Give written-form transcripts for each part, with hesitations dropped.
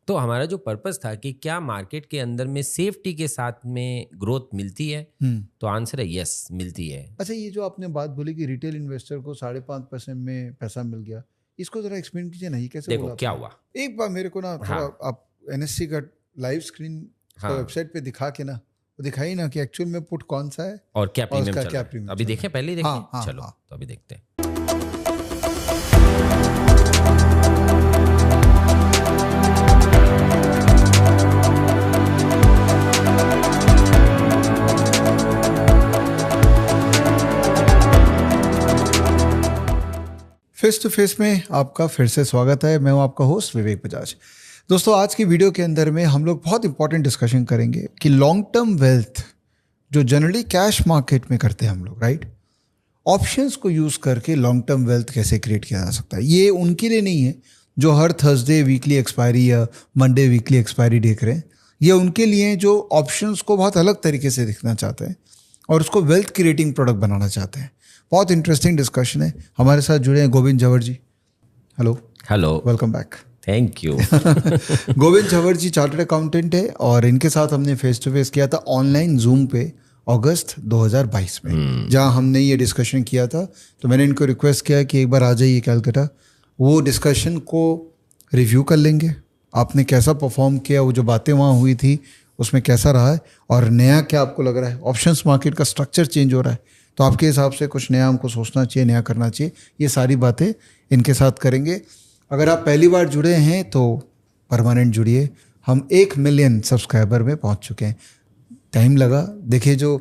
तो हमारा जो पर्पस था कि क्या मार्केट के अंदर में सेफ्टी के साथ में ग्रोथ मिलती है, तो आंसर है यस, मिलती है। अच्छा, ये जो आपने बात बोली कि रिटेल इन्वेस्टर को 5.5% में पैसा मिल गया, इसको जरा एक्सप्लेन कीजिए ना, ये कैसे देखो बोला क्या आपने? हुआ, एक बार मेरे को ना थोड़ा आप एनएससी का लाइव स्क्रीन वेबसाइट पे दिखा के ना दिखाई ना कि एक्चुअल में पुट कौन सा है और क्या प्रीमियम उसका चल क्या रहा है। प्रीमियम अभी चल रहा देखें, है। पहले ही देखें। हाँ, हाँ, चलो हाँ। तो अभी देखते हैं। फेस टू फेस में आपका फिर से स्वागत है। मैं हूं आपका होस्ट विवेक बजाज। दोस्तों, आज की वीडियो के अंदर में हम लोग बहुत इंपॉर्टेंट डिस्कशन करेंगे कि लॉन्ग टर्म वेल्थ जो जनरली कैश मार्केट में करते हैं हम लोग, राइट, ऑप्शंस को यूज़ करके लॉन्ग टर्म वेल्थ कैसे क्रिएट किया जा सकता है। ये उनके लिए नहीं है जो हर थर्सडे वीकली एक्सपायरी या मंडे वीकली एक्सपायरी देख रहे हैं। ये उनके लिए जो ऑप्शंस को बहुत अलग तरीके से दिखना चाहते हैं और उसको वेल्थ क्रिएटिंग प्रोडक्ट बनाना चाहते हैं। बहुत इंटरेस्टिंग डिस्कशन है। हमारे साथ जुड़े हैं Govind Jhawar ji. Hello, welcome back. Thank you. Govind Jhawar ji chartered accountant है और इनके साथ हमने फेस टू फेस किया था ऑनलाइन जूम पे अगस्त 2022 में, जहां हमने ये डिस्कशन किया था। तो मैंने इनको रिक्वेस्ट किया कि एक बार आ जाइए कैलकाटा, वो डिस्कशन को रिव्यू कर लेंगे, आपने कैसा परफॉर्म किया, वो जो बातें वहाँ हुई थी उसमें कैसा रहा है और नया क्या आपको लग रहा है। ऑप्शंस मार्केट का स्ट्रक्चर चेंज हो रहा है, तो आपके हिसाब से कुछ नया हमको सोचना चाहिए, नया करना चाहिए। ये सारी बातें इनके साथ करेंगे। अगर आप पहली बार जुड़े हैं तो परमानेंट जुड़िए। हम 1 मिलियन सब्सक्राइबर में पहुंच चुके हैं। टाइम लगा, देखिए जो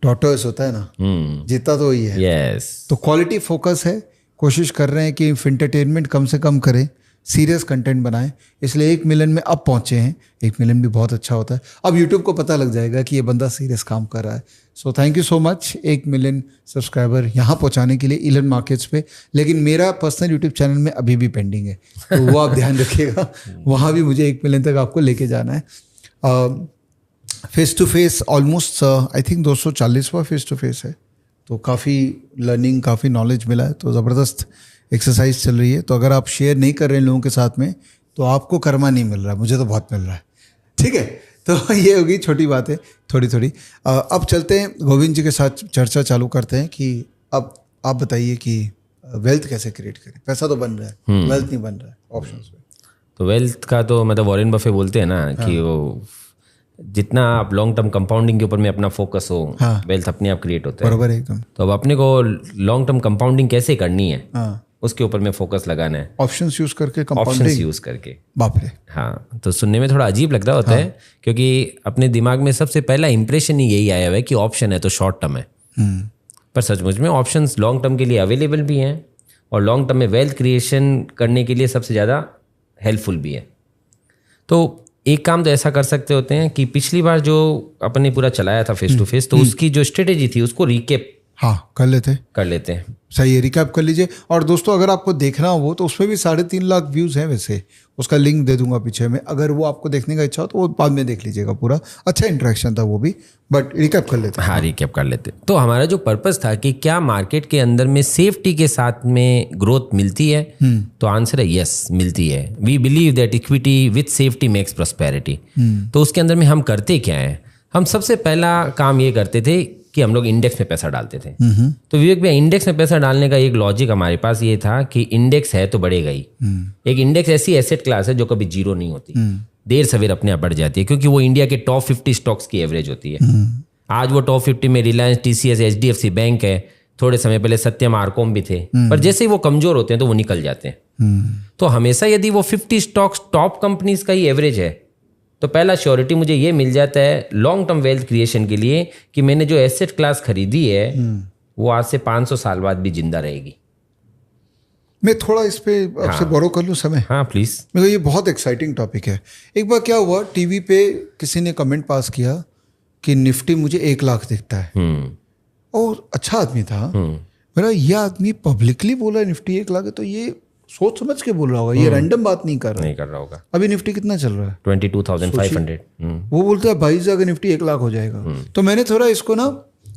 टॉर्टोइस होता है ना, जीता तो वही है। यस। तो क्वालिटी फोकस है, कोशिश कर रहे हैं कि एंटरटेनमेंट कम से कम करें, सीरियस कंटेंट बनाएं। इसलिए 1 मिलियन में अब पहुंचे हैं। 1 मिलियन भी बहुत अच्छा होता है। अब यूट्यूब को पता लग जाएगा कि ये बंदा सीरियस काम कर रहा है। So thank you so much 1 million subscriber यहाँ पहुँचाने के लिए इलन मार्केट्स पे। लेकिन मेरा पर्सनल यूट्यूब चैनल में अभी भी पेंडिंग है, तो वो आप ध्यान रखिएगा। वहाँ भी मुझे 1 मिलियन तक आपको लेके जाना है। Face to face almost I think 240वां फेस टू फेस है, तो काफ़ी लर्निंग, काफ़ी नॉलेज मिला है। तो ज़बरदस्त एक्सरसाइज चल रही है। तो अगर आप शेयर नहीं कर रहे हैं लोगों के साथ में तो आपको कर्मा नहीं मिल रहा, मुझे तो बहुत मिल रहा है। ठीक है, तो ये होगी छोटी बात है, थोड़ी थोड़ी। अब चलते हैं गोविंद जी के साथ चर्चा चालू करते हैं कि अब आप बताइए कि वेल्थ कैसे क्रिएट करें। पैसा तो बन रहा है, वेल्थ नहीं बन रहा है ऑप्शंस में। तो वेल्थ का तो मतलब वॉरेन बफे बोलते हैं ना कि वो जितना आप लॉन्ग टर्म कंपाउंडिंग के ऊपर में अपना फोकस हो, वेल्थ अपने आप क्रिएट होता है। बराबर एकदम। तो अब अपने को लॉन्ग टर्म कंपाउंडिंग कैसे करनी है, उसके ऊपर में फोकस लगाना है। ऑप्शंस यूज करके, ऑप्शंस यूज करके। बाप रे। हाँ, तो सुनने में थोड़ा अजीब लगता होता है, क्योंकि अपने दिमाग में सबसे पहला इंप्रेशन ही यही आया हुआ है कि ऑप्शन है तो शॉर्ट टर्म है। पर सचमुच में ऑप्शंस लॉन्ग टर्म के लिए अवेलेबल भी हैं और लॉन्ग टर्म में वेल्थ क्रिएशन करने के लिए सबसे ज़्यादा हेल्पफुल भी है। तो एक काम तो ऐसा कर सकते होते हैं कि पिछली बार जो अपने पूरा चलाया था फेस टू फेस, तो उसकी जो स्ट्रेटेजी थी उसको रिकेप कर लेते हैं। सही है, रिकैप कर लीजिए। और दोस्तों, अगर आपको देखना हो तो उसमें भी 3.5 लाख व्यूज़ हैं वैसे, उसका लिंक दे दूंगा पीछे में। अगर वो आपको देखने का इच्छा हो तो वो बाद में देख लीजिएगा पूरा। अच्छा इंटरेक्शन था वो भी, बट रिकैप कर लेते हैं। हाँ, रिकैप कर लेते हैं। तो हमारा जो पर्पस था कि क्या मार्केट के अंदर में सेफ्टी के साथ में ग्रोथ मिलती है, तो आंसर है यस, मिलती है। We believe that equity with safety makes prosperity. तो उसके अंदर में हम करते क्या है, हम सबसे पहला काम ये करते थे कि हम लोग इंडेक्स में पैसा डालते थे। तो विवेक भैया, इंडेक्स में पैसा डालने का एक लॉजिक हमारे पास ये था कि इंडेक्स है तो बढ़ेगा ही। एक इंडेक्स ऐसी एसेट क्लास है जो कभी जीरो नहीं होती, देर सवेर अपने आप बढ़ जाती है, क्योंकि वो इंडिया के टॉप 50 स्टॉक्स की एवरेज होती है। आज वो टॉप 50 में रिलायंस, TCS, HDFC बैंक है। थोड़े समय पहले सत्यम, आरकॉम भी थे, पर जैसे ही वो कमजोर होते हैं तो वो निकल जाते हैं। तो हमेशा यदि वो 50 स्टॉक्स टॉप कंपनीज का ही एवरेज है, तो पहला श्योरिटी मुझे ये मिल जाता है लॉन्ग टर्म वेल्थ क्रिएशन के लिए कि मैंने जो एसेट क्लास खरीदी है वो आज से 500 साल बाद भी जिंदा रहेगी। मैं थोड़ा इस पे आपसे बोरो कर लूँ समय? हाँ प्लीज। मेरे को ये बहुत एक्साइटिंग टॉपिक है। एक बार क्या हुआ, टीवी पे किसी ने कमेंट पास किया कि निफ्टी मुझे 1 लाख दिखता है, और अच्छा आदमी था। मेरा ये आदमी पब्लिकली बोला निफ्टी 1 लाख है, तो ये सोच समझ के बोल रहा होगा, ये रैंडम बात नहीं कर रहा होगा। अभी निफ्टी कितना चल रहा है? 22,500। वो बोलता है भाई अगर निफ्टी 1 लाख हो जाएगा। तो मैंने थोड़ा इसको ना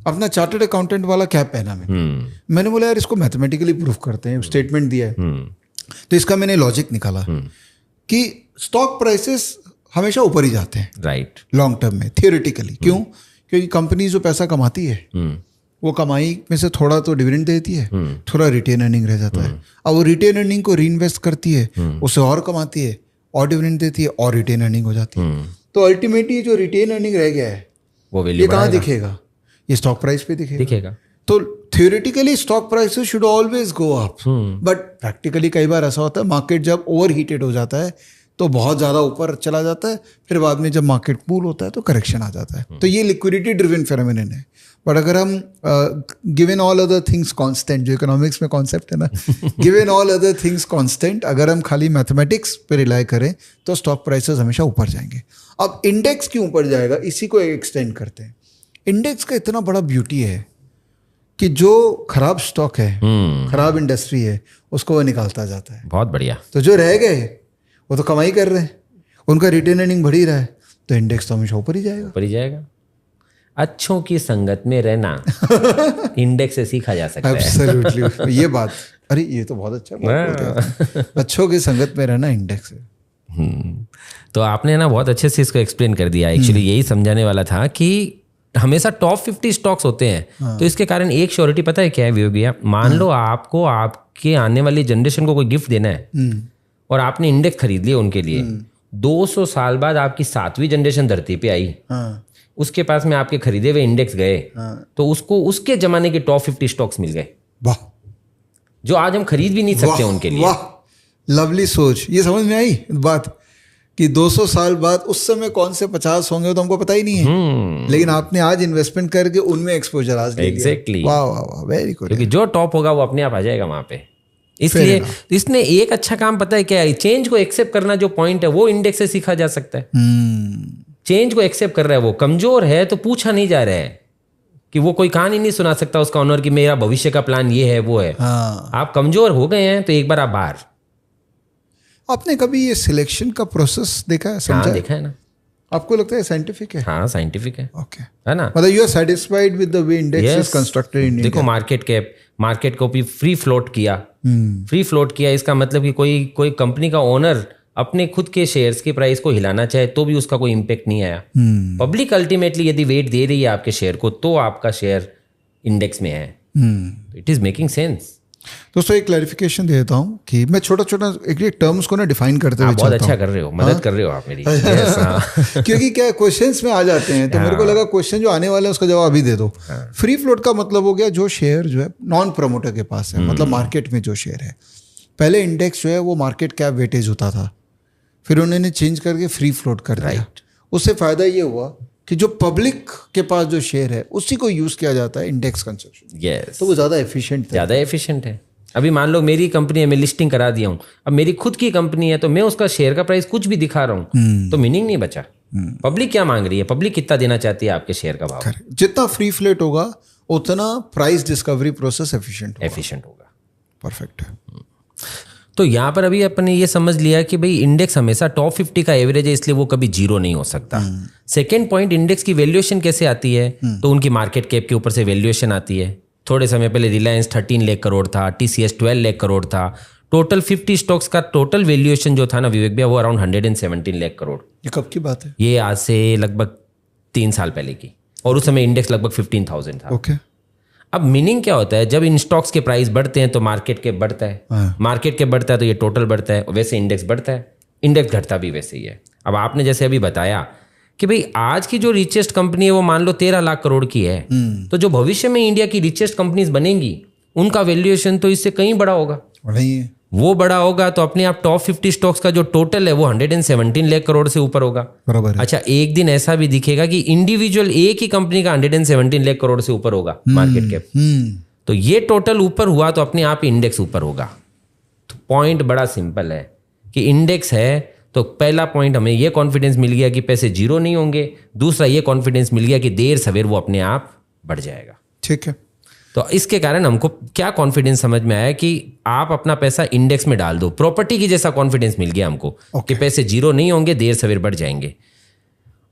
अपना चार्टर्ड अकाउंटेंट वाला कैप पहना। मैंने बोला यार इसको मैथमेटिकली प्रूफ करते हैं, स्टेटमेंट दिया है। तो इसका मैंने लॉजिक निकाला कि स्टॉक प्राइसेस हमेशा ऊपर ही जाते हैं राइट लॉन्ग टर्म में, थियोरेटिकली। क्यों? क्योंकि कंपनी जो पैसा कमाती है वो कमाई में से थोड़ा तो डिविडेंड देती है, थोड़ा रिटेन अर्निंग रह जाता है। अब वो रिटेन अर्निंग को रीइन्वेस्ट करती है, उसे और कमाती है, और डिविडेंड देती है, और रिटेन अर्निंग हो जाती है। तो अल्टीमेटली जो रिटेन अर्निंग रह गया है वो ये कहाँ दिखेगा? ये स्टॉक प्राइस पे दिखेगा। तो theoretically stock prices should always go up, but practically कई बार ऐसा होता है मार्केट जब ओवर हीटेड हो जाता है तो बहुत ज़्यादा ऊपर चला जाता है, फिर बाद में जब मार्केट कूल होता है तो करेक्शन आ जाता है। तो ये लिक्विडिटी ड्रिवन फेनोमेनन है। बट अगर हम given all other things constant, जो इकोनॉमिक्स में कॉन्सेप्ट है ना, given all other things constant, अगर हम खाली मैथमेटिक्स पे रिलाई करें तो स्टॉक प्राइसेस हमेशा ऊपर जाएंगे। अब इंडेक्स क्यों ऊपर जाएगा, इसी को एक्सटेंड करते हैं। इंडेक्स का इतना बड़ा ब्यूटी है कि जो खराब स्टॉक है, खराब इंडस्ट्री है, उसको वो निकालता जाता है। बहुत बढ़िया। तो जो रह गए वो तो कमाई कर रहे हैं, उनका रिटेन अर्निंग बढ़ ही रहा है, तो इंडेक्स तो हमेशा ऊपर ही जाएगा। अच्छों की संगत में रहना इंडेक्स से सीखा जा सकता है। एब्सोल्युटली। ये बात, अरे ये तो बहुत अच्छा बात है। अच्छों की संगत में रहना इंडेक्स है। तो आपने ना बहुत अच्छे से इसको एक्सप्लेन कर दिया। एक्चुअली यही समझाने वाला था कि हमेशा टॉप 50 स्टॉक्स होते हैं। तो इसके कारण एक श्योरिटी पता है क्या है विवेक भैया? मान लो आपको आपके आने वाली जनरेशन को कोई गिफ्ट देना है और आपने इंडेक्स खरीद लिया उनके लिए, 200 साल बाद आपकी 7वीं जनरेशन धरती पे आई, उसके पास में आपके खरीदे हुए इंडेक्स गए, तो उसको उसके जमाने के टॉप 50 स्टॉक्स मिल गए। वाह, जो आज हम खरीद भी नहीं सकते उनके लिए। वाह, लवली सोच। ये समझ में आई बात कि 200 साल बाद उस समय कौन से 50 होंगे तो हमको पता ही नहीं है, लेकिन आपने आज इन्वेस्टमेंट करके उनमें एक्सपोजर आज ले लिया। एग्जैक्टली। वाह वाह वाह, वेरी गुड। क्योंकि जो टॉप होगा वो अपने आप आ जाएगा वहां पे। इसलिए इसने एक अच्छा काम पता है क्या है? चेंज को एक्सेप्ट करना जो पॉइंट है वो इंडेक्स से सीखा जा सकता है। चेंज को एक्सेप्ट कर रहा है, वो कमजोर है तो पूछा नहीं जा रहा है कि वो कोई कहानी नहीं सुना सकता उसका ऑनर कि मेरा भविष्य का प्लान ये है वो है। आप कमजोर हो गए हैं तो एक बार आप बाहर। आपने कभी ये सिलेक्शन का प्रोसेस देखा है, समझा? हाँ, देखा है ना। आपको लगता है साइंटिफिक है? हाँ, साइंटिफिक है। ओके, है ना। मतलब you are satisfied with the way index is constructed in India. देखो मार्केट कैप, मार्केट को भी फ्री फ्लोट किया। फ्री फ्लोट किया इसका मतलब कि कोई कंपनी का ओनर अपने खुद के शेयर्स की प्राइस को हिलाना चाहे तो भी उसका कोई इंपैक्ट नहीं आया। पब्लिक अल्टीमेटली यदि वेट दे रही है आपके शेयर को तो आपका शेयर इंडेक्स में है। It is making sense. दोस्तों एक क्लैरिफिकेशन दे देता हूँ कि मैं छोटा छोटा एक टर्म्स को ना डिफाइन करते हुए बहुत अच्छा कर रहे हो, मदद कर रहे हो आप मेरी। क्योंकि क्या क्वेश्चंस में आ जाते हैं तो मेरे को लगा क्वेश्चन जो आने वाले हैं उसका जवाब अभी दे दो। फ्री फ्लोट का मतलब हो गया जो शेयर जो है नॉन प्रमोटर के पास है, मतलब मार्केट में जो शेयर है। पहले इंडेक्स जो है वो मार्केट कैप वेटेज होता था, फिर उन्होंने चेंज करके फ्री फ्लोट कर दिया। उससे फायदा ये हुआ कि जो पब्लिक के पास जो शेयर है उसी को यूज किया जाता है इंडेक्स कंस्ट्रक्शन। यस, तो वो ज़्यादा एफिशिएंट है। अभी मान लो मेरी कंपनी है, मैं लिस्टिंग करा दिया हूँ, अब मेरी खुद की कंपनी है तो मैं उसका शेयर का प्राइस कुछ भी दिखा रहा हूँ तो मीनिंग नहीं बचा। पब्लिक क्या मांग रही है, पब्लिक कितना देना चाहती है आपके शेयर का भाव। जितना फ्री फ्लोट होगा उतना प्राइस डिस्कवरी प्रोसेस एफिशिएंट होगा। परफेक्ट है। तो यहाँ पर अभी अपने ये समझ लिया कि भाई इंडेक्स हमेशा टॉप 50 का एवरेज है, इसलिए वो कभी जीरो नहीं हो सकता। सेकेंड पॉइंट, इंडेक्स की वैल्यूएशन कैसे आती है? तो उनकी मार्केट कैप के ऊपर से वैल्यूएशन आती है। थोड़े समय पहले रिलायंस 13 लाख करोड़ था, TCS 12 लाख करोड़ था। टोटल 50 स्टॉक्स का टोटल वैल्यूएशन जो था ना विवेक भैया, वो अराउंड 117 लाख करोड़। ये कब की बात है? ये आज से लगभग 3 साल पहले की, और उस समय इंडेक्स लगभग 15,000 था। ओके। अब मीनिंग क्या होता है, जब इन स्टॉक्स के प्राइस बढ़ते हैं तो मार्केट कैप बढ़ता है, मार्केट कैप बढ़ता है तो ये टोटल बढ़ता है, वैसे इंडेक्स बढ़ता है, इंडेक्स घटता भी वैसे ही है। अब आपने जैसे अभी बताया कि भाई आज की जो रिचेस्ट कंपनी है वो मान लो 13 लाख करोड़ की है, तो जो भविष्य में इंडिया की रिचेस्ट कंपनीज बनेंगी उनका वैल्यूएशन तो इससे कहीं बड़ा होगा। वो बड़ा होगा तो अपने आप टॉप 50 स्टॉक्स का जो टोटल है वो 117 लाख करोड़ से ऊपर होगा। बराबर है। अच्छा, एक दिन ऐसा भी दिखेगा कि इंडिविजुअल एक ही कंपनी का 117 लाख करोड़ से ऊपर होगा मार्केट कैप। तो ये टोटल ऊपर हुआ तो अपने आप इंडेक्स ऊपर होगा। तो पॉइंट बड़ा सिंपल है कि इंडेक्स है तो पहला पॉइंट हमें ये कॉन्फिडेंस मिल गया कि पैसे जीरो नहीं होंगे, दूसरा ये कॉन्फिडेंस मिल गया कि देर सवेर वो अपने आप बढ़ जाएगा। ठीक है। तो इसके कारण हमको क्या कॉन्फिडेंस समझ में आया कि आप अपना पैसा इंडेक्स में डाल दो, प्रॉपर्टी की जैसा कॉन्फिडेंस मिल गया हमको कि पैसे जीरो नहीं होंगे, देर सवेर बढ़ जाएंगे।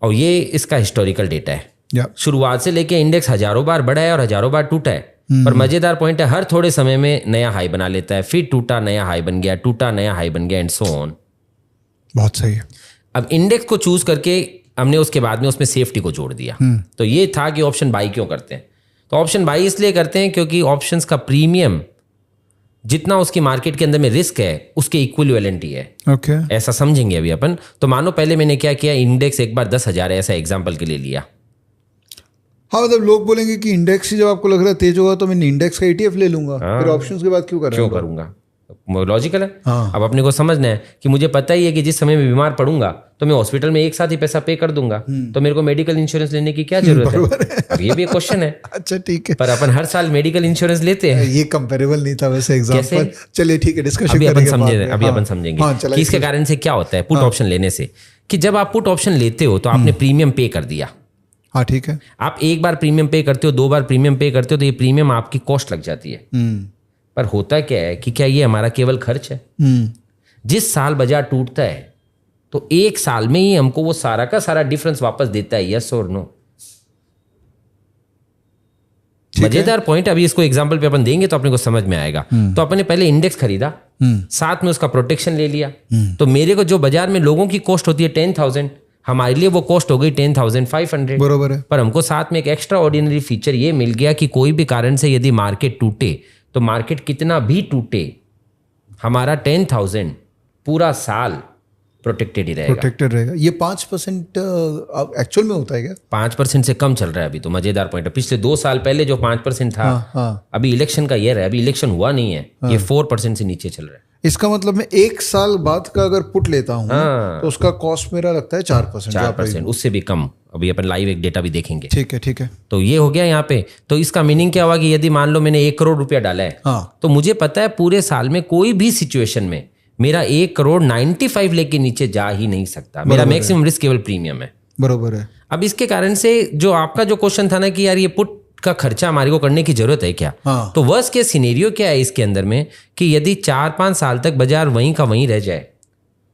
और ये इसका हिस्टोरिकल डेटा है। शुरुआत से लेके इंडेक्स हजारों बार बढ़ा है और हजारों बार टूटा है, पर मजेदार पॉइंट है हर थोड़े समय में नया हाई बना लेता है, फिर टूटा नया हाई बन गया, टूटा नया हाई बन गया, एंड सो ऑन। बहुत सही है। अब इंडेक्स को चूज करके हमने उसके बाद में उसमें सेफ्टी को जोड़ दिया। तो ये था कि ऑप्शन बाई क्यों करते हैं। तो ऑप्शन बाई इसलिए करते हैं क्योंकि ऑप्शंस का प्रीमियम जितना उसकी मार्केट के अंदर में रिस्क है उसके इक्विवेलेंट ही है। ओके ऐसा समझेंगे अभी अपन। तो मानो पहले मैंने क्या किया, इंडेक्स एक बार 10,000 है ऐसा एग्जाम्पल के लिए लिया। हाँ, मतलब लोग बोलेंगे कि इंडेक्स ही जब आपको लग रहा है तेज होगा तो मैं इंडेक्स का ETF ले लूंगा, फिर ऑप्शंस के बाद क्यों करूंगा? लॉजिकल है। हाँ। अब अपने को समझना है कि मुझे पता ही है कि जिस समय में बीमार पड़ूंगा तो मैं हॉस्पिटल में एक साथ ही पैसा पे कर दूंगा, तो मेरे को मेडिकल इंश्योरेंस लेने की क्या जरूरत है? अब ये भी एक क्वेश्चन है। अच्छा ठीक है, पर अपन हर साल मेडिकल इंश्योरेंस लेते हैं। ये कंपेरेबल नहीं था वैसे एग्जांपल। चलिए ठीक है, डिस्कशन अभी अपन करेंगे समझे, बाद अभी में। अपन समझेंगे कि इसके कारण से क्या होता है पुट ऑप्शन लेने से। कि जब आप पुट ऑप्शन लेते हो तो आपने प्रीमियम पे कर दिया। हाँ ठीक है। आप एक बार प्रीमियम पे करते हो, 2 बार प्रीमियम पे करते हो तो ये प्रीमियम आपकी कॉस्ट लग जाती है। पर होता क्या है कि क्या ये हमारा केवल खर्च है? जिस साल बाजार टूटता है तो एक साल में ही हमको वो सारा का सारा डिफरेंस वापस देता है, यस और नो। मजेदार पॉइंट, अभी इसको एग्जांपल पे अपन देंगे तो अपने को समझ में आएगा। तो अपने पहले इंडेक्स खरीदा, साथ में उसका प्रोटेक्शन ले लिया। तो मेरे को जो बाजार में लोगों की कॉस्ट होती है 10,000, हमारे लिए वो कॉस्ट हो गई 10,500। बरोबर है। पर हमको साथ में एक एक्स्ट्रा ऑर्डिनरी फीचर ये मिल गया कि कोई भी कारण से यदि मार्केट टूटे तो मार्केट कितना भी टूटे हमारा 10,000 पूरा साल प्रोटेक्टेड ही रहेगा। प्रोटेक्टेड रहेगा। ये 5% एक्चुअल में होता है क्या? 5% से कम चल रहा है अभी तो। मजेदार पॉइंट है, पिछले 2 साल पहले जो 5% था, अभी इलेक्शन का ईयर है, अभी इलेक्शन हुआ नहीं है, ये 4% से नीचे चल रहा है। इसका मतलब मैं 1 साल बाद का अगर पुट लेता हूँ तो उसका कॉस्ट मेरा लगता है 4%। 4%, उससे भी कम। अभी अपन लाइव एक डेटा भी देखेंगे। ठीक है ठीक है। तो ये हो गया यहाँ पे। तो इसका मीनिंग क्या हुआ कि यदि मान लो मैंने 1 करोड़ रुपया डाला है, तो मुझे पता है पूरे साल में कोई भी सिचुएशन में मेरा 1 करोड़ 95 लाख के नीचे जा ही नहीं सकता। मेरा मैक्सिमम रिस्क केवल प्रीमियम है। बरोबर है। अब इसके कारण से जो आपका जो क्वेश्चन था ना कि यार ये पुट का खर्चा हमारे को करने की जरूरत है क्या? तो वर्स्ट केस सिनेरियो क्या है इसके अंदर में कि यदि 4-5 साल तक बाजार वहीं का वहीं रह जाए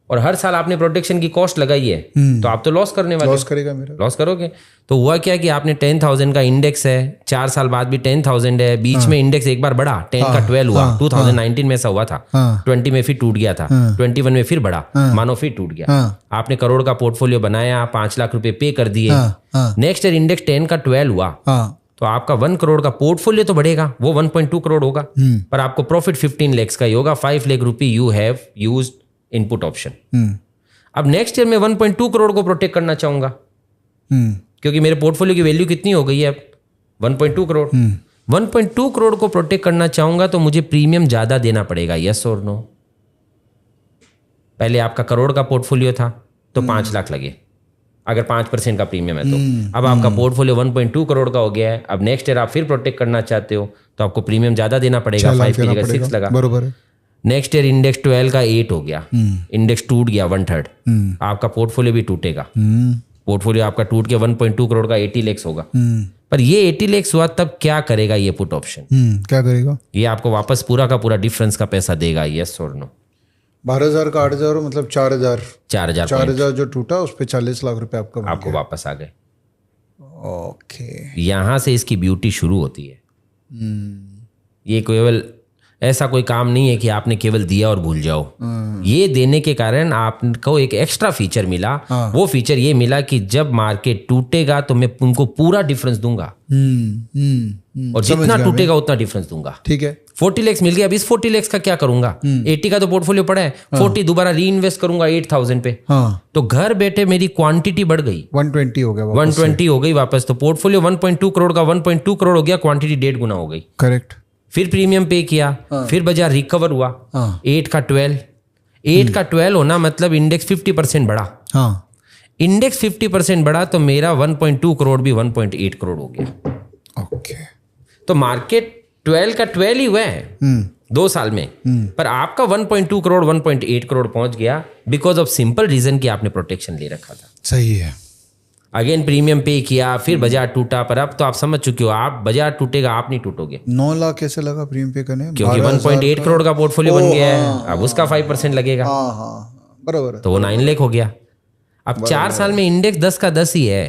और हर साल आपने प्रोटेक्शन की कॉस्ट लगाई है तो आप तो लॉस करने वाले, लॉस करेगा मेरा, लॉस करोगे। तो हुआ क्या कि आपने 10,000 का इंडेक्स है, 4 साल बाद भी 10,000 है, बीच में इंडेक्स एक बार बढ़ा, 10 का 12 हुआ, 2019 में ऐसा हुआ था, 20 में फिर टूट गया था, 21 में फिर बढ़ा, मानो फिर टूट गया। आपने करोड़ का पोर्टफोलियो बनाया, 5 लाख रुपए पे कर दिए, नेक्स्ट ईयर इंडेक्स 10 का 12 हुआ, तो आपका 1 करोड़ का पोर्टफोलियो तो बढ़ेगा, वो 1.2 करोड़ होगा, पर आपको प्रॉफिट 15 लाख का ही होगा। 5 लाख रुपए you have used input option. अब नेक्स्ट ईयर में 1.2 करोड़ को प्रोटेक्ट करना चाहूंगा क्योंकि मेरे पोर्टफोलियो की वैल्यू कितनी हो गई है अब 1.2 करोड़। 1.2 करोड़ को प्रोटेक्ट करना चाहूंगा तो मुझे प्रीमियम ज्यादा देना पड़ेगा, यस और नो? पहले आपका करोड़ का पोर्टफोलियो था तो 5 लाख लगे अगर 5% का प्रीमियम है तो। अब आपका पोर्टफोलियो 1.2 करोड़ का हो गया है। अब नेक्स्ट ईयर आप फिर प्रोटेक्ट करना चाहते हो तो आपको प्रीमियम ज्यादा देना पड़ेगा, 5 की जगह 6 लगा। बरोबर है। नेक्स्ट ईयर इंडेक्स 12 का 8 हो गया, इंडेक्स टूट गया 1/3, आपका पोर्टफोलियो भी टूटेगा। पोर्टफोलियो आपका टूट के 1.2 करोड़ का 80 लाख होगा। पर ये 80 लाख हुआ तब क्या करेगा ये पुट ऑप्शन? क्या करेगा? ये आपको वापस पूरा का पूरा डिफरेंस का पैसा देगा, यस और नो? 12,000 का 8,000 मतलब 4,000 जो टूटा उस पे 40 लाख रुपए आपको वापस आ गए। ओके, यहां से इसकी ब्यूटी शुरू होती है। ये केवल ऐसा कोई काम नहीं है कि आपने केवल दिया और भूल जाओ। ये देने के कारण आपको एक एक्स्ट्रा फीचर मिला। वो फीचर ये मिला कि जब मार्केट टूटेगा तो मैं उनको पूरा डिफरेंस दूंगा और जितना टूटेगा उतना डिफरेंस दूंगा। ठीक है, 40 लाख मिल गया। अब इस 40 लाख का क्या करूंगा? 80 का तो पोर्टफोलियो पड़ा है, 40 दोबारा री इन्वेस्ट करूंगा 8,000 पे। तो घर बैठे मेरी क्वांटिटी बढ़ गई, 120 हो गया, 120 हो गई वापस। तो पोर्टफोलियो 1.2 करोड़ का 1.2 करोड़ हो गया, क्वांटिटी 1.5 गुना हो गई। करेक्ट। फिर प्रीमियम पे किया, फिर बाजार रिकवर हुआ, 8 का 12, 8 का 12 होना मतलब इंडेक्स 50% बढ़ा। इंडेक्स 50% बढ़ा तो मेरा 1.2 करोड़ भी 1.8 करोड़ हो गया। ओके, तो मार्केट 12 का 12 ही हुआ है 2 साल में, पर आपका 1.2 करोड़ 1.8 करोड़ पहुंच गया बिकॉज ऑफ सिंपल रीजन कि आपने प्रोटेक्शन ले रखा था। सही है। अगेन प्रीमियम पे किया, फिर बाजार टूटा, पर अब तो आप समझ चुके हो, आप बाजार टूटेगा, आप नहीं टूटोगे। 9 लाख कैसे लगा प्रीमियम पे करने? क्योंकि 1.8 करोड़ का पोर्टफोलियो बन गया है, अब उसका 5% लगेगा, बराबर है, तो वो 9 लाख हो गया। अब 4 साल में इंडेक्स 10 का 10 ही है,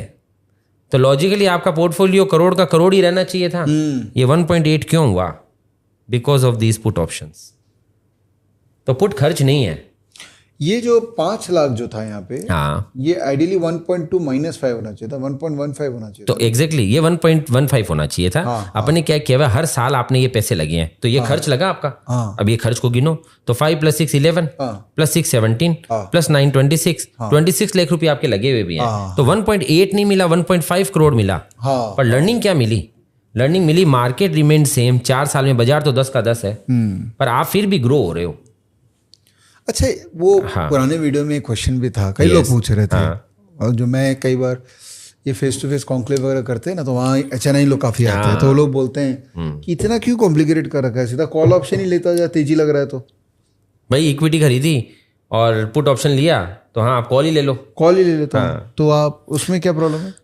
तो लॉजिकली आपका पोर्टफोलियो करोड़ का करोड़ ही रहना चाहिए था। ये 1.8 क्यों हुआ? Because of these put options. तो पुट खर्च नहीं है। ये जो 5 लाख जो था यहाँ पे, हाँ, ये आइडियली 1.2 -5 होना चाहिए था, 1.15 होना चाहिए तो एग्जैक्टली ये 1.15 होना चाहिए था। हाँ, आपने क्या किया हुआ, हर साल आपने ये पैसे लगे हैं, तो ये खर्च लगा आपका। हाँ। अब ये खर्च को गिनो, तो 5 + 6 11 + 6 17 + 9 26 26 लाख रुपए आपके लगे हुए भी हैं। तो 1.8 नहीं मिला, 1.5 करोड़ मिला। हाँ। पर लर्निंग क्या मिली? लर्निंग मिली मार्केट रिमेन सेम, 4 साल में बाजार तो 10 का 10 है, पर आप फिर भी ग्रो हो रहे हो। अच्छा, वो पुराने वीडियो में एक क्वेश्चन भी था, कई लोग पूछ रहे थे, और जो मैं कई बार ये फेस टू फेस कॉन्क्लेव वगैरह करते हैं ना, तो वहाँ HNI लोग काफी आते हैं, तो वो लोग बोलते हैं कि इतना क्यों कॉम्प्लिकेटेड कर रखा है, सीधा कॉल ऑप्शन ही लेता जा, तेजी लग रहा है। तो भाई इक्विटी खरीदी और पुट ऑप्शन लिया, तो हाँ आप कॉल ही ले लो, कॉल ही ले लेता हूँ, तो आप उसमें क्या प्रॉब्लम है?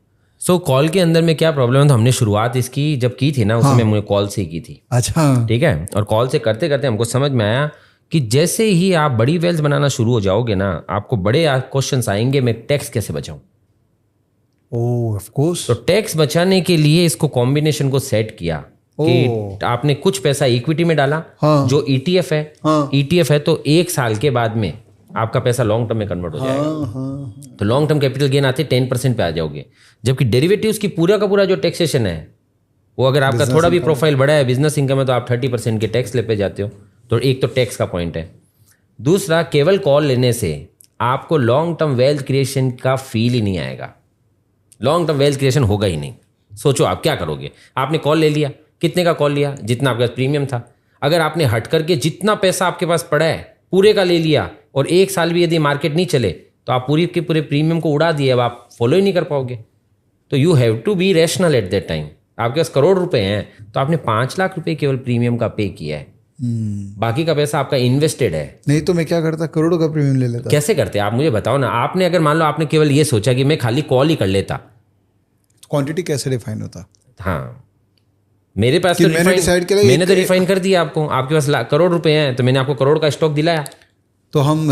सो कॉल के अंदर में क्या प्रॉब्लम है, तो हमने शुरुआत इसकी जब की थी ना, उसमें मुझे कॉल से ही की थी। अच्छा, ठीक है, और कॉल से करते करते हमको समझ में आया कि जैसे ही आप बड़ी वेल्थ बनाना शुरू हो जाओगे ना, आपको बड़े क्वेश्चंस आएंगे, मैं टैक्स कैसे बचाऊं। ओह ऑफ कोर्स। तो टैक्स बचाने के लिए इसको कॉम्बिनेशन को सेट किया कि आपने कुछ पैसा इक्विटी में डाला, जो ETF है, ETF है, तो 1 साल के बाद में आपका पैसा लॉन्ग टर्म में कन्वर्ट हो जाएगा। तो लॉन्ग टर्म कैपिटल गेन आते 10% पे आ जाओगे, जबकि डेरिवेटिव्स की पूरा का पूरा जो टैक्सेशन है, वो अगर आपका थोड़ा भी प्रोफाइल बड़ा है, बिजनेस इनकम है, तो आप 30% के टैक्स ले पे जाते हो। तो एक तो टैक्स का पॉइंट है। दूसरा, केवल कॉल लेने से आपको लॉन्ग टर्म वेल्थ क्रिएशन का फील ही नहीं आएगा, लॉन्ग टर्म वेल्थ क्रिएशन होगा ही नहीं। सोचो आप क्या करोगे, आपने कॉल ले लिया, कितने का कॉल लिया? जितना आपके पास प्रीमियम था। अगर आपने हट करके जितना पैसा आपके पास पड़ा है पूरे का ले लिया, और 1 साल भी यदि मार्केट नहीं चले, तो आप पूरी के पूरे प्रीमियम को उड़ा दिए, अब आप फॉलो ही नहीं कर पाओगे। तो you have to be rational at that time. आपके पास करोड़ रुपए हैं, तो आपने 5 लाख रुपए केवल प्रीमियम का पे किया है, बाकी का पैसा आपका इन्वेस्टेड है। नहीं तो मैं क्या करता, करोड़ों का प्रीमियम ले लेता। कैसे करते आप मुझे बताओ ना। आपने अगर मान लो आपने केवल ये सोचा कि मैं खाली कॉल ही कर लेता, क्वांटिटी कैसे डिफाइन होता? हाँ, मेरे पास तो मैंने तो रिफाइन कर दिया आपको। आपके पास करोड़ रुपए हैं, तो मैंने आपको करोड़ का स्टॉक दिलाया। तो हम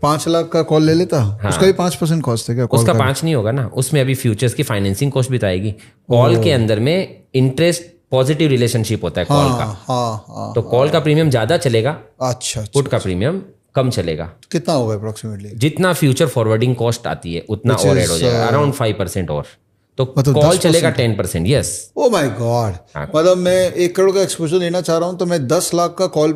5 लाख का कॉल ले लेता। हाँ। उसका भी 5% कॉस्ट है क्या? उसका 5 नहीं होगा ना, उसमें अभी फ्यूचर्स की फाइनेंसिंग कॉस्ट भी तो आएगी। कॉल के अंदर में इंटरेस्ट पॉजिटिव रिलेशनशिप होता है कॉल का। तो कॉल का प्रीमियम ज्यादा चलेगा, अच्छा, पुट का प्रीमियम कम चलेगा। कितना होगा अप्रोक्सीमेटली? जितना फ्यूचर फॉरवर्डिंग कॉस्ट आती है उतना और ऐड हो जाएगा, अराउंड 5% और। तो कॉल चलेगा 10%। यस। ओ माय गॉड, मतलब मैं 1 करोड़ का एक्सपोजर लेना चाह रहा हूं, तो मैं 10 लाख का कॉल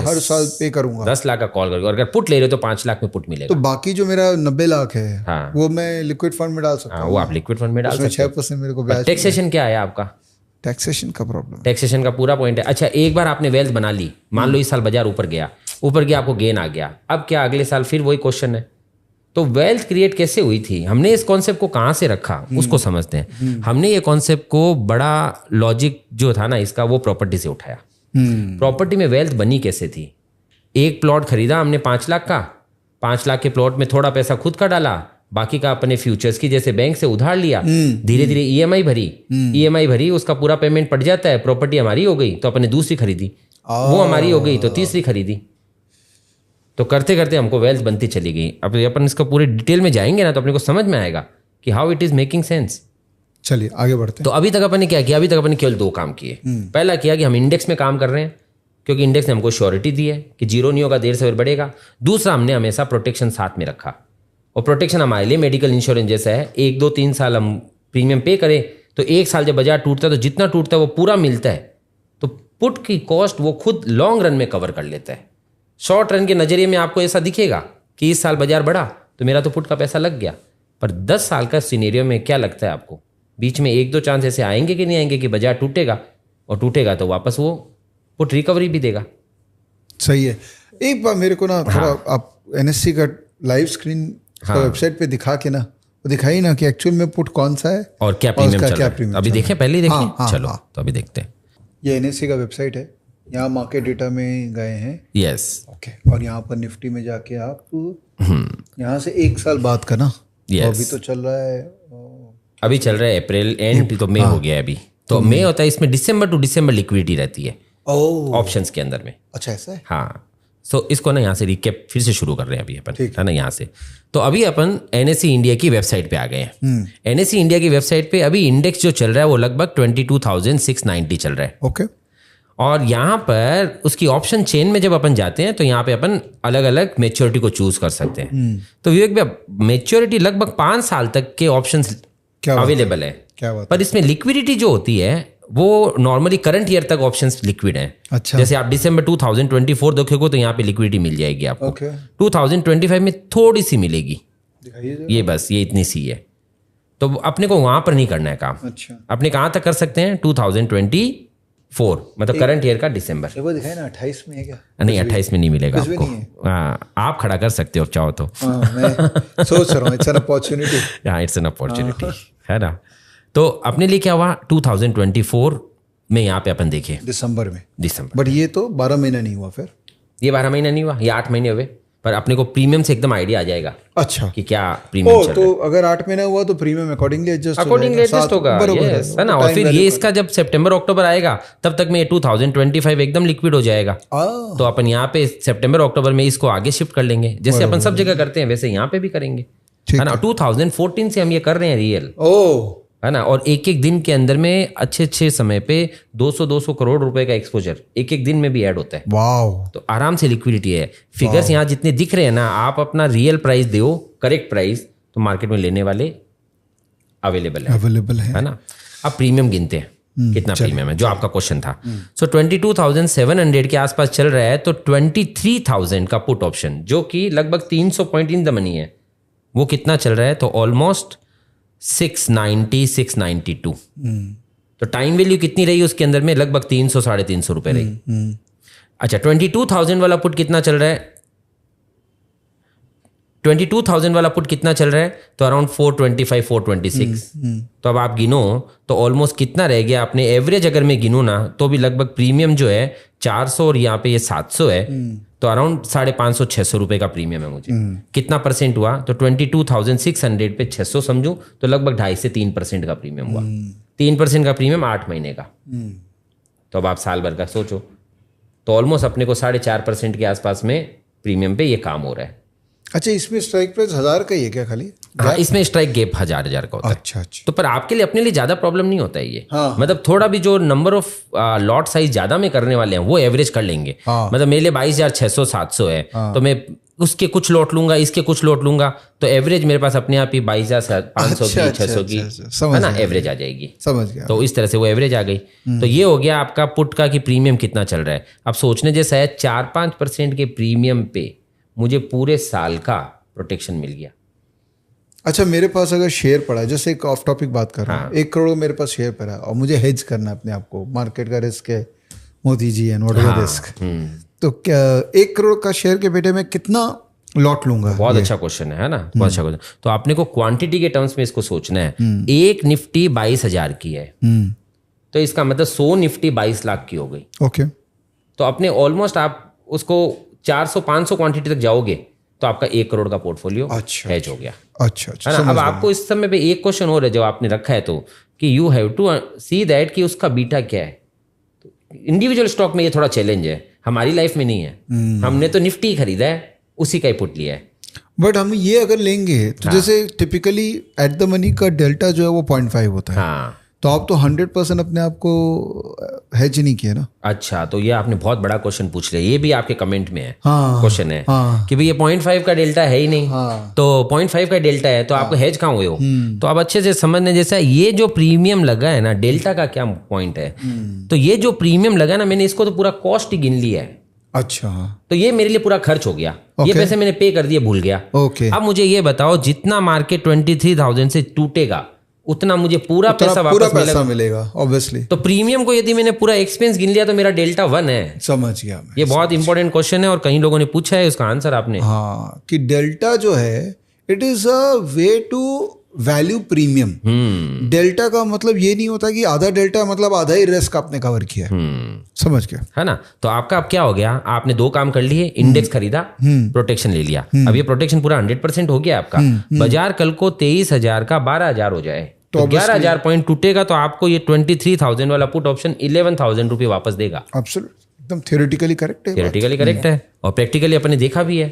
हर साल पे करूंगा। 10 लाख का कॉल करूंगा। अगर पुट ले रहे हो तो 5 लाख में पुट मिलेगा। तो बाकी जो मेरा 90 लाख है, हाँ, वो मैं लिक्विड फंड में डाल सकता हूँ। वो आप लिक्विड फंड में डाल सकते हो। 6% मेरे को ब्याज। टैक्सेशन क्या है आपका? टैक्सेशन का प्रॉब्लम, टैक्सेशन का पूरा पॉइंट है। अच्छा, एक बार आपने वेल्थ बना ली, मान लो इस साल बाजार ऊपर गया, आपको गेन आ गया, अब क्या अगले साल फिर वही क्वेश्चन है। तो वेल्थ क्रिएट कैसे हुई थी, हमने इस कॉन्सेप्ट को कहाँ से रखा उसको समझते हैं। हमने ये कॉन्सेप्ट को बड़ा लॉजिक जो था ना इसका, वो प्रॉपर्टी से उठाया। प्रॉपर्टी में वेल्थ बनी कैसे थी? एक प्लॉट खरीदा हमने 5 लाख का, 5 लाख के प्लॉट में थोड़ा पैसा खुद का डाला, बाकी का अपने फ्यूचर्स की जैसे बैंक से उधार लिया, धीरे धीरे EMI भरी, उसका पूरा पेमेंट पड़ जाता है, प्रॉपर्टी हमारी हो गई, तो अपने दूसरी खरीदी, वो हमारी हो गई तो तीसरी खरीदी। तो करते करते हमको वेल्थ बनती चली गई। अब अपन इसका पूरे डिटेल में जाएंगे ना, तो अपने को समझ में आएगा कि how it is making sense. चलिए आगे बढ़ते हैं। तो अभी तक अपन ने क्या किया? अभी तक अपन ने केवल 2 काम किए। पहला किया कि हम इंडेक्स में काम कर रहे हैं, क्योंकि इंडेक्स ने हमको श्योरिटी दी है कि जीरो नहीं होगा, देर से बढ़ेगा। दूसरा, हमने हमेशा प्रोटेक्शन साथ में रखा, और प्रोटेक्शन हमारे लिए मेडिकल इंश्योरेंस जैसा है। 1, 2, 3 साल हम प्रीमियम पे करें, तो 1 साल जब बाजार टूटता है तो जितना टूटता है वो पूरा मिलता है। तो पुट की कॉस्ट वो खुद लॉन्ग रन में कवर कर लेता है। शॉर्ट रन के नजरिए में आपको ऐसा दिखेगा कि इस साल बाजार बढ़ा तो मेरा तो पुट का पैसा लग गया, पर 10 साल का सिनेरियो में क्या लगता है आपको? बीच में 1-2 चांस ऐसे आएंगे कि नहीं आएंगे कि बाजार टूटेगा, और टूटेगा तो वापस वो पुट रिकवरी भी देगा। सही है। एक बार मेरे को ना थोड़ा आप NSE का लाइव स्क्रीन वेबसाइट पे दिखा के ना, वो दिखाई ना कि एक्चुअल में पुट कौन सा है और क्या प्रीमियम चल रहा है। अभी देखें, पहले ही देखें। चलो तो अभी देखते हैं। ये NSE का वेबसाइट है, यहाँ मार्केट डेटा में गए हैं। यस। ओके। और यहाँ पर निफ्टी में जाके आप यहाँ से 1 साल बाद का ना, अभी तो चल रहा है, अभी चल रहा है अप्रैल एंड, तो मई हो गया अभी। तो मई होता है, इसमें दिसंबर टू दिसंबर लिक्विडिटी रहती है ऑप्शंस के अंदर में। अच्छा, ऐसा है। हाँ, सो इसको ना यहाँ से रिकैप फिर से शुरू कर रहे हैं अभी अपन, है ना, यहाँ से। तो अभी अपन NSE इंडिया की वेबसाइट पे आ गए हैं। NSE इंडिया की वेबसाइट पे अभी इंडेक्स जो चल रहा है वो लगभग 22,690 चल रहा है। ओके। और यहाँ पर उसकी ऑप्शन चेन में जब अपन जाते हैं तो यहाँ पे अपन अलग अलग मेच्योरिटी को चूज कर सकते हैं। तो विवेक भैया मेच्योरिटी लगभग 5 साल तक के ऑप्शंस अवेलेबल है। क्या बात पर इसमें लिक्विडिटी जो होती है वो नॉर्मली करंट ईयर तक ऑप्शंस लिक्विड हैं। अच्छा। जैसे आप दिसंबर 2024 देखोगे तो यहाँ पे लिक्विडिटी मिल जाएगी आपको। ओके। 2025 में थोड़ी सी मिलेगी, दिखाइए ये बस ये इतनी सी है। तो अपने को वहां पर नहीं करना है काम। अच्छा। अपने कहाँ तक कर सकते हैं 2024 मतलब करंट ईयर का दिसंबर। वो दिखाए ना 28 में है क्या? नहीं 28 में नहीं मिलेगा आपको। आप खड़ा कर सकते हो चाहो तो। मैं सोच रहा हूँ इट्स एन अपॉर्चुनिटी। हाँ इट्स एन अपॉर्चुनिटी है ना। तो अपने लिए क्या हुआ 2024 में यहाँ पे अपन देखे दिसंबर में। दिसंबर बट ये तो 12 महीना नहीं हुआ फिर। ये 12 महीना नहीं हुआ, ये 8 महीने हुए। पर अपने को प्रीमियम से एकदम आइडिया आ जाएगा अच्छा कि क्या प्रीमियम चल रहा है। तो अगर 8 महीना हुआ तो प्रीमियम अकॉर्डिंगली एडजस्ट होगा। yes, है ना। और फिर ये इसका जब सितंबर अक्टूबर आएगा तब तक में 2025 एकदम लिक्विड हो जाएगा। तो अपन यहाँ पे सितंबर अक्टूबर में इसको आगे शिफ्ट कर लेंगे, जैसे अपन सब जगह करते हैं वैसे यहाँ पे भी करेंगे, है ना। 2014 से हम ये कर रहे हैं रियल, है ना। और एक एक दिन के अंदर में अच्छे समय पे 200 करोड़ रुपए का एक्सपोजर एक एक दिन में भी ऐड होता है। वाओ। तो आराम से लिक्विडिटी है। फिगर्स यहाँ जितने दिख रहे हैं ना, आप अपना रियल प्राइस दो, करेक्ट प्राइस, तो मार्केट में लेने वाले अवेलेबल है ना। अब प्रीमियम गिनते हैं कितना प्रीमियम है, जो आपका क्वेश्चन था। सो 22,700 के आसपास चल रहा है। तो 23,000 का पुट ऑप्शन जो कि लगभग 300 पॉइंट इन द मनी है, वो कितना चल रहा है? तो ऑलमोस्ट 692। तो टाइम वैल्यू कितनी रही उसके अंदर में? लगभग 300-350 रुपए रही। अच्छा 22,000 वाला पुट कितना चल रहा है? 22,000 वाला पुट कितना चल रहा है? तो अराउंड 425-426। तो अब आप गिनो तो ऑलमोस्ट कितना रह गया आपने एवरेज अगर मैं गिनूं ना, तो भी लगभग प्रीमियम जो है 400 और यहाँ पे ये 700 है। तो अराउंड 550-600 रुपए का प्रीमियम है मुझे। कितना परसेंट हुआ? तो 22,600 पे 600 समझूं तो लगभग 2.5 से 3% का प्रीमियम हुआ। 3% का प्रीमियम 8 महीने का। तो अब आप साल भर का सोचो, तो ऑलमोस्ट अपने को 4.5% के आसपास में प्रीमियम पे ये काम हो रहा है। अच्छा इसमें स्ट्राइक प्राइस 1000 का ही है क्या खाली? हाँ इसमें स्ट्राइक गैप 1000 का होता है। अच्छा। तो पर आपके लिए अपने लिए ज्यादा प्रॉब्लम नहीं होता है ये। हाँ। मतलब थोड़ा भी जो नंबर ऑफ लॉट साइज ज्यादा में करने वाले हैं वो एवरेज कर लेंगे। हाँ। मतलब मेरे लिए 22,600-700 है। हाँ। तो मैं उसके कुछ लॉट लूंगा, इसके कुछ लॉट लूंगा, तो एवरेज मेरे पास अपने आप ही 22,500 की 600 की है ना एवरेज आ जाएगी। समझ गया। तो इस तरह से वो एवरेज आ गई। तो ये हो गया आपका पुट का कि प्रीमियम कितना चल रहा है। अब सोचने जैसा है 4-5% के प्रीमियम पे मुझे पूरे साल का प्रोटेक्शन मिल गया। अच्छा मेरे पास अगर शेयर पड़ा है, जैसे एक ऑफ टॉपिक बात कर रहा हूँ, 1 करोड़ मेरे पास शेयर पड़ा है और मुझे हेज करना है अपने आप को, मार्केट का रिस्क है, Modi ji and what ever risk, तो क्या 1 करोड़ का शेयर के बेटे में कितना लॉट लूंगा? बहुत अच्छा क्वेश्चन है ना। बहुत अच्छा क्वेश्चन। तो आपने को क्वांटिटी के टर्म्स में इसको सोचना है। एक निफ्टी 22,000 की है, तो इसका मतलब 100 निफ्टी 22 लाख की हो गई। ओके। तो अपने ऑलमोस्ट आप उसको 400-500 क्वांटिटी तक जाओगे तो आपका 1 करोड़ का पोर्टफोलियो हेज हो गया। अच्छा है ना। अब आपको इस समय पे एक क्वेश्चन हो रहा है जो आपने रखा है, तो कि you have to see that कि उसका बीटा क्या है। तो इंडिविजुअल स्टॉक में ये थोड़ा चैलेंज है, हमारी लाइफ में नहीं है। हमने तो निफ्टी खरीदा है, उसी का ही पुट लिया है। बट हम ये अगर लेंगे तो जैसे टिपिकली एट द मनी का डेल्टा जो है वो 0.5 होता है। हाँ। तो आप तो 100% अपने आप को हेज नहीं किया ना। अच्छा तो ये आपने बहुत बड़ा क्वेश्चन पूछ लिया, ये भी आपके कमेंट में है। हाँ, क्वेश्चन है कि भाई ये 0.5 का डेल्टा है ही नहीं। हाँ, तो 0.5 का डेल्टा है तो आपको हेज कहाँ हुए हो? तो आप अच्छे से समझने जैसा ये जो प्रीमियम लगा है ना, डेल्टा का क्या पॉइंट है? तो ये जो प्रीमियम लगा ना, मैंने इसको तो पूरा कॉस्ट ही गिन लिया है। अच्छा। तो ये मेरे लिए पूरा खर्च हो गया। ये पैसे मैंने पे कर दिए, भूल गया। अब मुझे ये बताओ, जितना मार्केट 23,000 से टूटेगा उतना मुझे पूरा पैसा वापस मिलेगा ऑब्वियसली। तो प्रीमियम को यदि मैंने पूरा एक्सपेंस गिन लिया तो मेरा डेल्टा 1 है। समझ गया। ये बहुत इंपॉर्टेंट क्वेश्चन है और कई लोगों ने पूछा है, उसका आंसर आपने। हाँ, कि डेल्टा जो है it is a way to value premium. Delta का मतलब ये नहीं होता कि आधा डेल्टा मतलब आधा ही रिस्क आपने कवर किया। समझ गया, है ना। तो आपका अब क्या हो गया, आपने 2 काम कर लिए, इंडेक्स खरीदा, प्रोटेक्शन ले लिया। अब ये प्रोटेक्शन पूरा 100% हो गया आपका। बाजार कल को 23,000 का 12,000 हो जाए तो 11,000 पॉइंट टूटेगा तो आपको ये 23,000 वाला पुट ऑप्शन 11,000 रुपये वापस देगा। एकदम थियोरेटिकली करेक्ट है। थियोरेटिकली करेक्ट है और प्रैक्टिकली अपने देखा भी है।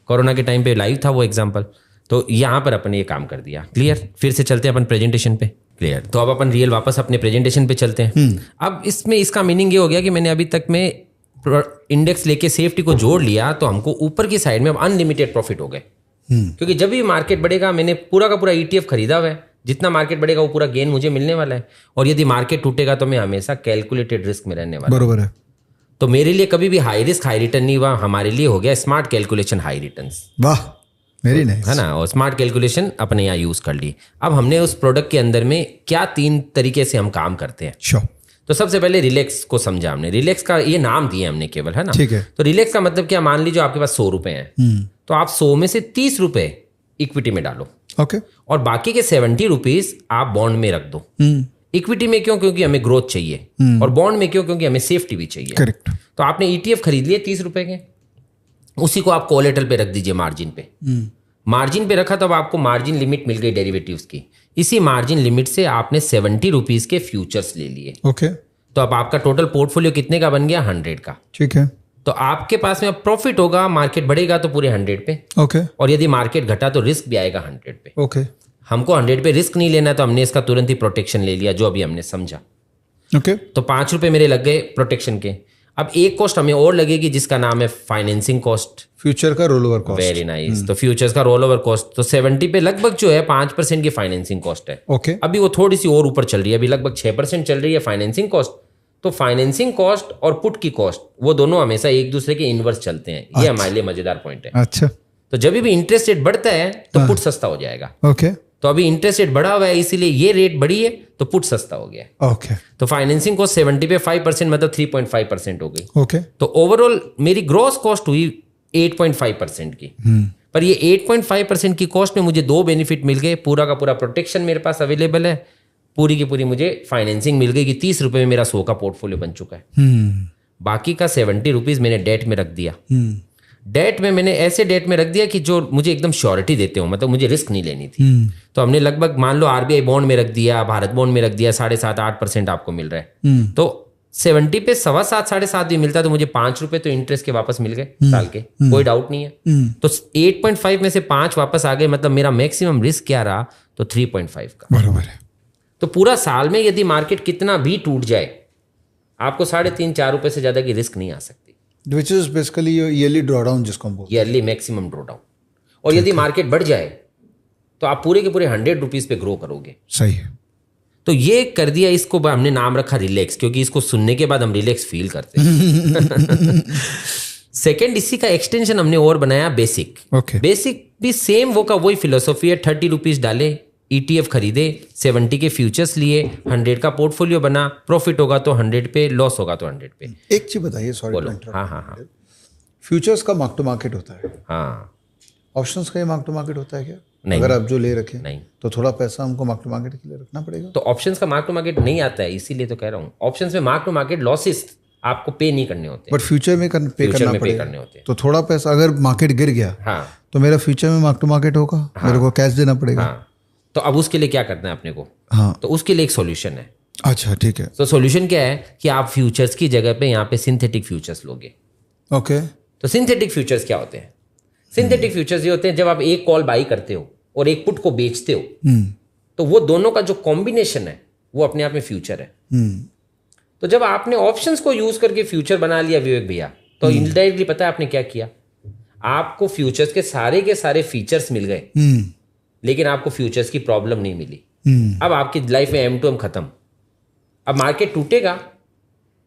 कोरोना के टाइम पे लाइव था वो एग्जाम्पल। तो यहाँ पर अपन ये काम कर दिया। क्लियर। फिर से चलते हैं अपन प्रेजेंटेशन पे। क्लियर। तो अब अपन रियल वापस अपने प्रेजेंटेशन पे चलते हैं। अब इसमें इसका मीनिंग ये हो गया कि मैंने अभी तक में इंडेक्स लेके सेफ्टी को जोड़ लिया तो हमको ऊपर की साइड में अब अनलिमिटेड प्रॉफिट हो गए, क्योंकि जब भी मार्केट बढ़ेगा मैंने पूरा का पूरा ETF खरीदा हुआ है, जितना मार्केट बढ़ेगा वो पूरा गेन मुझे मिलने वाला है, और यदि मार्केट टूटेगा तो मैं हमेशा कैलकुलेटेड रिस्क में रहने वाला। बरोबर है। तो मेरे लिए कभी भी हाई रिस्क हाई रिटर्न नहीं हुआ, हमारे लिए हो गया स्मार्ट कैलकुलेशन हाई रिटर्न्स। वाह, वेरी नाइस, है ना। और स्मार्ट कैलकुलेशन अपने यहाँ यूज कर ली। अब हमने उस प्रोडक्ट के अंदर में क्या 3 तरीके से हम काम करते हैं। श्योर। तो सबसे पहले रिलैक्स को समझा हमने, रिलैक्स का ये नाम दिया हमने केवल, है ना। ठीक है। तो रिलैक्स का मतलब क्या, मान लीजिए आपके पास 100 रुपए हैं, तो आप 100 में से 30 रुपए इक्विटी में डालो, ओके, और बाकी के 70 रुपीज आप बॉन्ड में रख दो। इक्विटी में क्यों, क्योंकि हमें ग्रोथ चाहिए, और बॉन्ड में क्यों, क्योंकि हमें सेफ्टी भी चाहिए। करेक्ट। तो आपने ETF खरीद लिए 30 रुपए के, उसी को आप कोलेटरल पे रख दीजिए, मार्जिन पे। मार्जिन पे रखा तब आपको मार्जिन लिमिट मिल गई डेरिवेटिव्स की। इसी मार्जिन लिमिट से आपने 70 रुपीज के फ्यूचर्स ले लिए। ओके। तो अब आपका टोटल पोर्टफोलियो कितने का बन गया, 100 का। ठीक है। तो आपके पास में अब प्रॉफिट होगा, मार्केट बढ़ेगा तो पूरे 100 पे, ओके, और यदि मार्केट घटा तो रिस्क भी आएगा 100 पे। ओके, हमको 100 पे रिस्क नहीं लेना, तो हमने इसका तुरंत ही प्रोटेक्शन ले लिया, जो अभी हमने समझा। ओके। तो 5 रुपए मेरे लग गए प्रोटेक्शन के। अब एक कॉस्ट हमें और लगेगी जिसका नाम है फाइनेंसिंग कॉस्ट, फ्यूचर का roll over cost. Very nice. तो फ्यूचर्स का रोल ओवर कॉस्ट, तो 70 पे लगभग जो है 5% की फाइनेंसिंग कॉस्ट है। ओके। अभी वो थोड़ी सी और ऊपर चल रही है, अभी लगभग 6% चल रही है फाइनेंसिंग कॉस्ट। तो फाइनेंसिंग कॉस्ट और पुट की कॉस्ट, वो दोनों हमेशा एक दूसरे के इनवर्स चलते हैं। ये हमारे लिए मजेदार पॉइंट है। अच्छा। तो जब भी इंटरेस्ट रेट बढ़ता है तो पुट सस्ता हो जाएगा। ओके। तो अभी इंटरेस्ट रेट बढ़ा हुआ है, इसीलिए ये रेट बढ़ी है तो पुट सस्ता हो गया है। ओके। तो फाइनेंसिंग कॉस्ट 70 पे 5% मतलब 3.5% हो गई। ओके। तो ओवरऑल मेरी ग्रॉस कॉस्ट हुई 8.5% की। पर ये 8.5% की कॉस्ट में मुझे 2 बेनिफिट मिल गए। पूरा का पूरा प्रोटेक्शन मेरे पास अवेलेबल है, पूरी की पूरी मुझे फाइनेंसिंग मिल गई कि 30 रुपए में मेरा 100 का पोर्टफोलियो बन चुका है। बाकी का 70 रुपीज मैंने डेट में रख दिया। डेट में मैंने ऐसे डेट में रख दिया कि जो मुझे एकदम श्योरिटी देते हो, मतलब मुझे रिस्क नहीं लेनी थी। तो हमने लगभग मान लो RBI बॉन्ड में रख दिया, भारत बॉन्ड में रख दिया, 7.5-8% आपको मिल रहा है। तो 70 पे 7.25 7.5 भी मिलता है, तो मुझे 5 रुपए तो इंटरेस्ट के वापस मिल गए साल के, कोई डाउट नहीं है। तो 8.5 में से 5 वापस आ गए, मतलब मेरा मैक्सिमम रिस्क क्या रहा, तो 3.5 का। बराबर है। तो पूरा साल में यदि मार्केट कितना भी टूट जाए, आपको 3.5-4 रुपए से ज्यादा की रिस्क नहीं आ सकती। Which is basically your yearly drawdown जिसको हम बोलते हैं। Yearly maximum drawdown. और यदि मार्केट बढ़ जाए तो आप पूरे के पूरे 100 रुपीज पे ग्रो करोगे। सही है। तो ये कर दिया, इसको हमने नाम रखा रिलैक्स, क्योंकि इसको सुनने के बाद हम रिलैक्स फील करते हैं। सेकेंड, इसी का एक्सटेंशन हमने और बनाया बेसिक। ओके। बेसिक भी सेम वो का वही फिलोसॉफी है। 30 रुपीज डाले, ETF खरीदे, 70 के फ्यूचर्स लिए, 100 का पोर्टफोलियो बना, प्रॉफिट होगा तो 100 पे, लॉस होगा तो 100 पे। एक चीज बताइए, सॉरी। बोलो। हाँ। फ्यूचर्स का मार्क टू मार्केट होता है, हाँ। ऑप्शंस का ये मार्क टू मार्केट होता है क्या? नहीं। अगर आप जो ले रखे नहीं, तो थोड़ा पैसा हमको मार्क टू मार्केट के लिए रखना पड़ेगा। तो ऑप्शंस का मार्क टू मार्केट नहीं आता है, इसीलिए तो कह रहा हूँ। ऑप्शंस में मार्क टू मार्केट लॉसेस आपको पे नहीं करने होते, बट फ्यूचर में पे करना पड़ेगा। करने होते हैं। तो थोड़ा पैसा अगर मार्केट गिर गया, हाँ, तो मेरा फ्यूचर में मार्क टू मार्केट होगा, मेरे को कैश देना पड़ेगा। हाँ। तो अब उसके लिए क्या करना है अपने को? हाँ। तो उसके लिए एक सॉल्यूशन है। अच्छा, ठीक है। तो सॉल्यूशन क्या है कि आप फ्यूचर्स की जगह पे यहाँ पे सिंथेटिक फ्यूचर्स लोगे। ओके। तो सिंथेटिक फ्यूचर्स क्या होते हैं? सिंथेटिक फ्यूचर्स ये होते हैं जब आप एक कॉल बाई करते हो और एक पुट को बेचते हो, तो वो दोनों का जो कॉम्बिनेशन है वो अपने आप में फ्यूचर है। तो जब आपने ऑप्शंस को यूज करके फ्यूचर बना लिया विवेक भैया, तो इनडायरेक्टली पता है आपने क्या किया? आपको फ्यूचर्स के सारे फीचर्स मिल गए, लेकिन आपको फ्यूचर्स की प्रॉब्लम नहीं मिली। अब आपकी लाइफ में M2M खत्म। अब मार्केट टूटेगा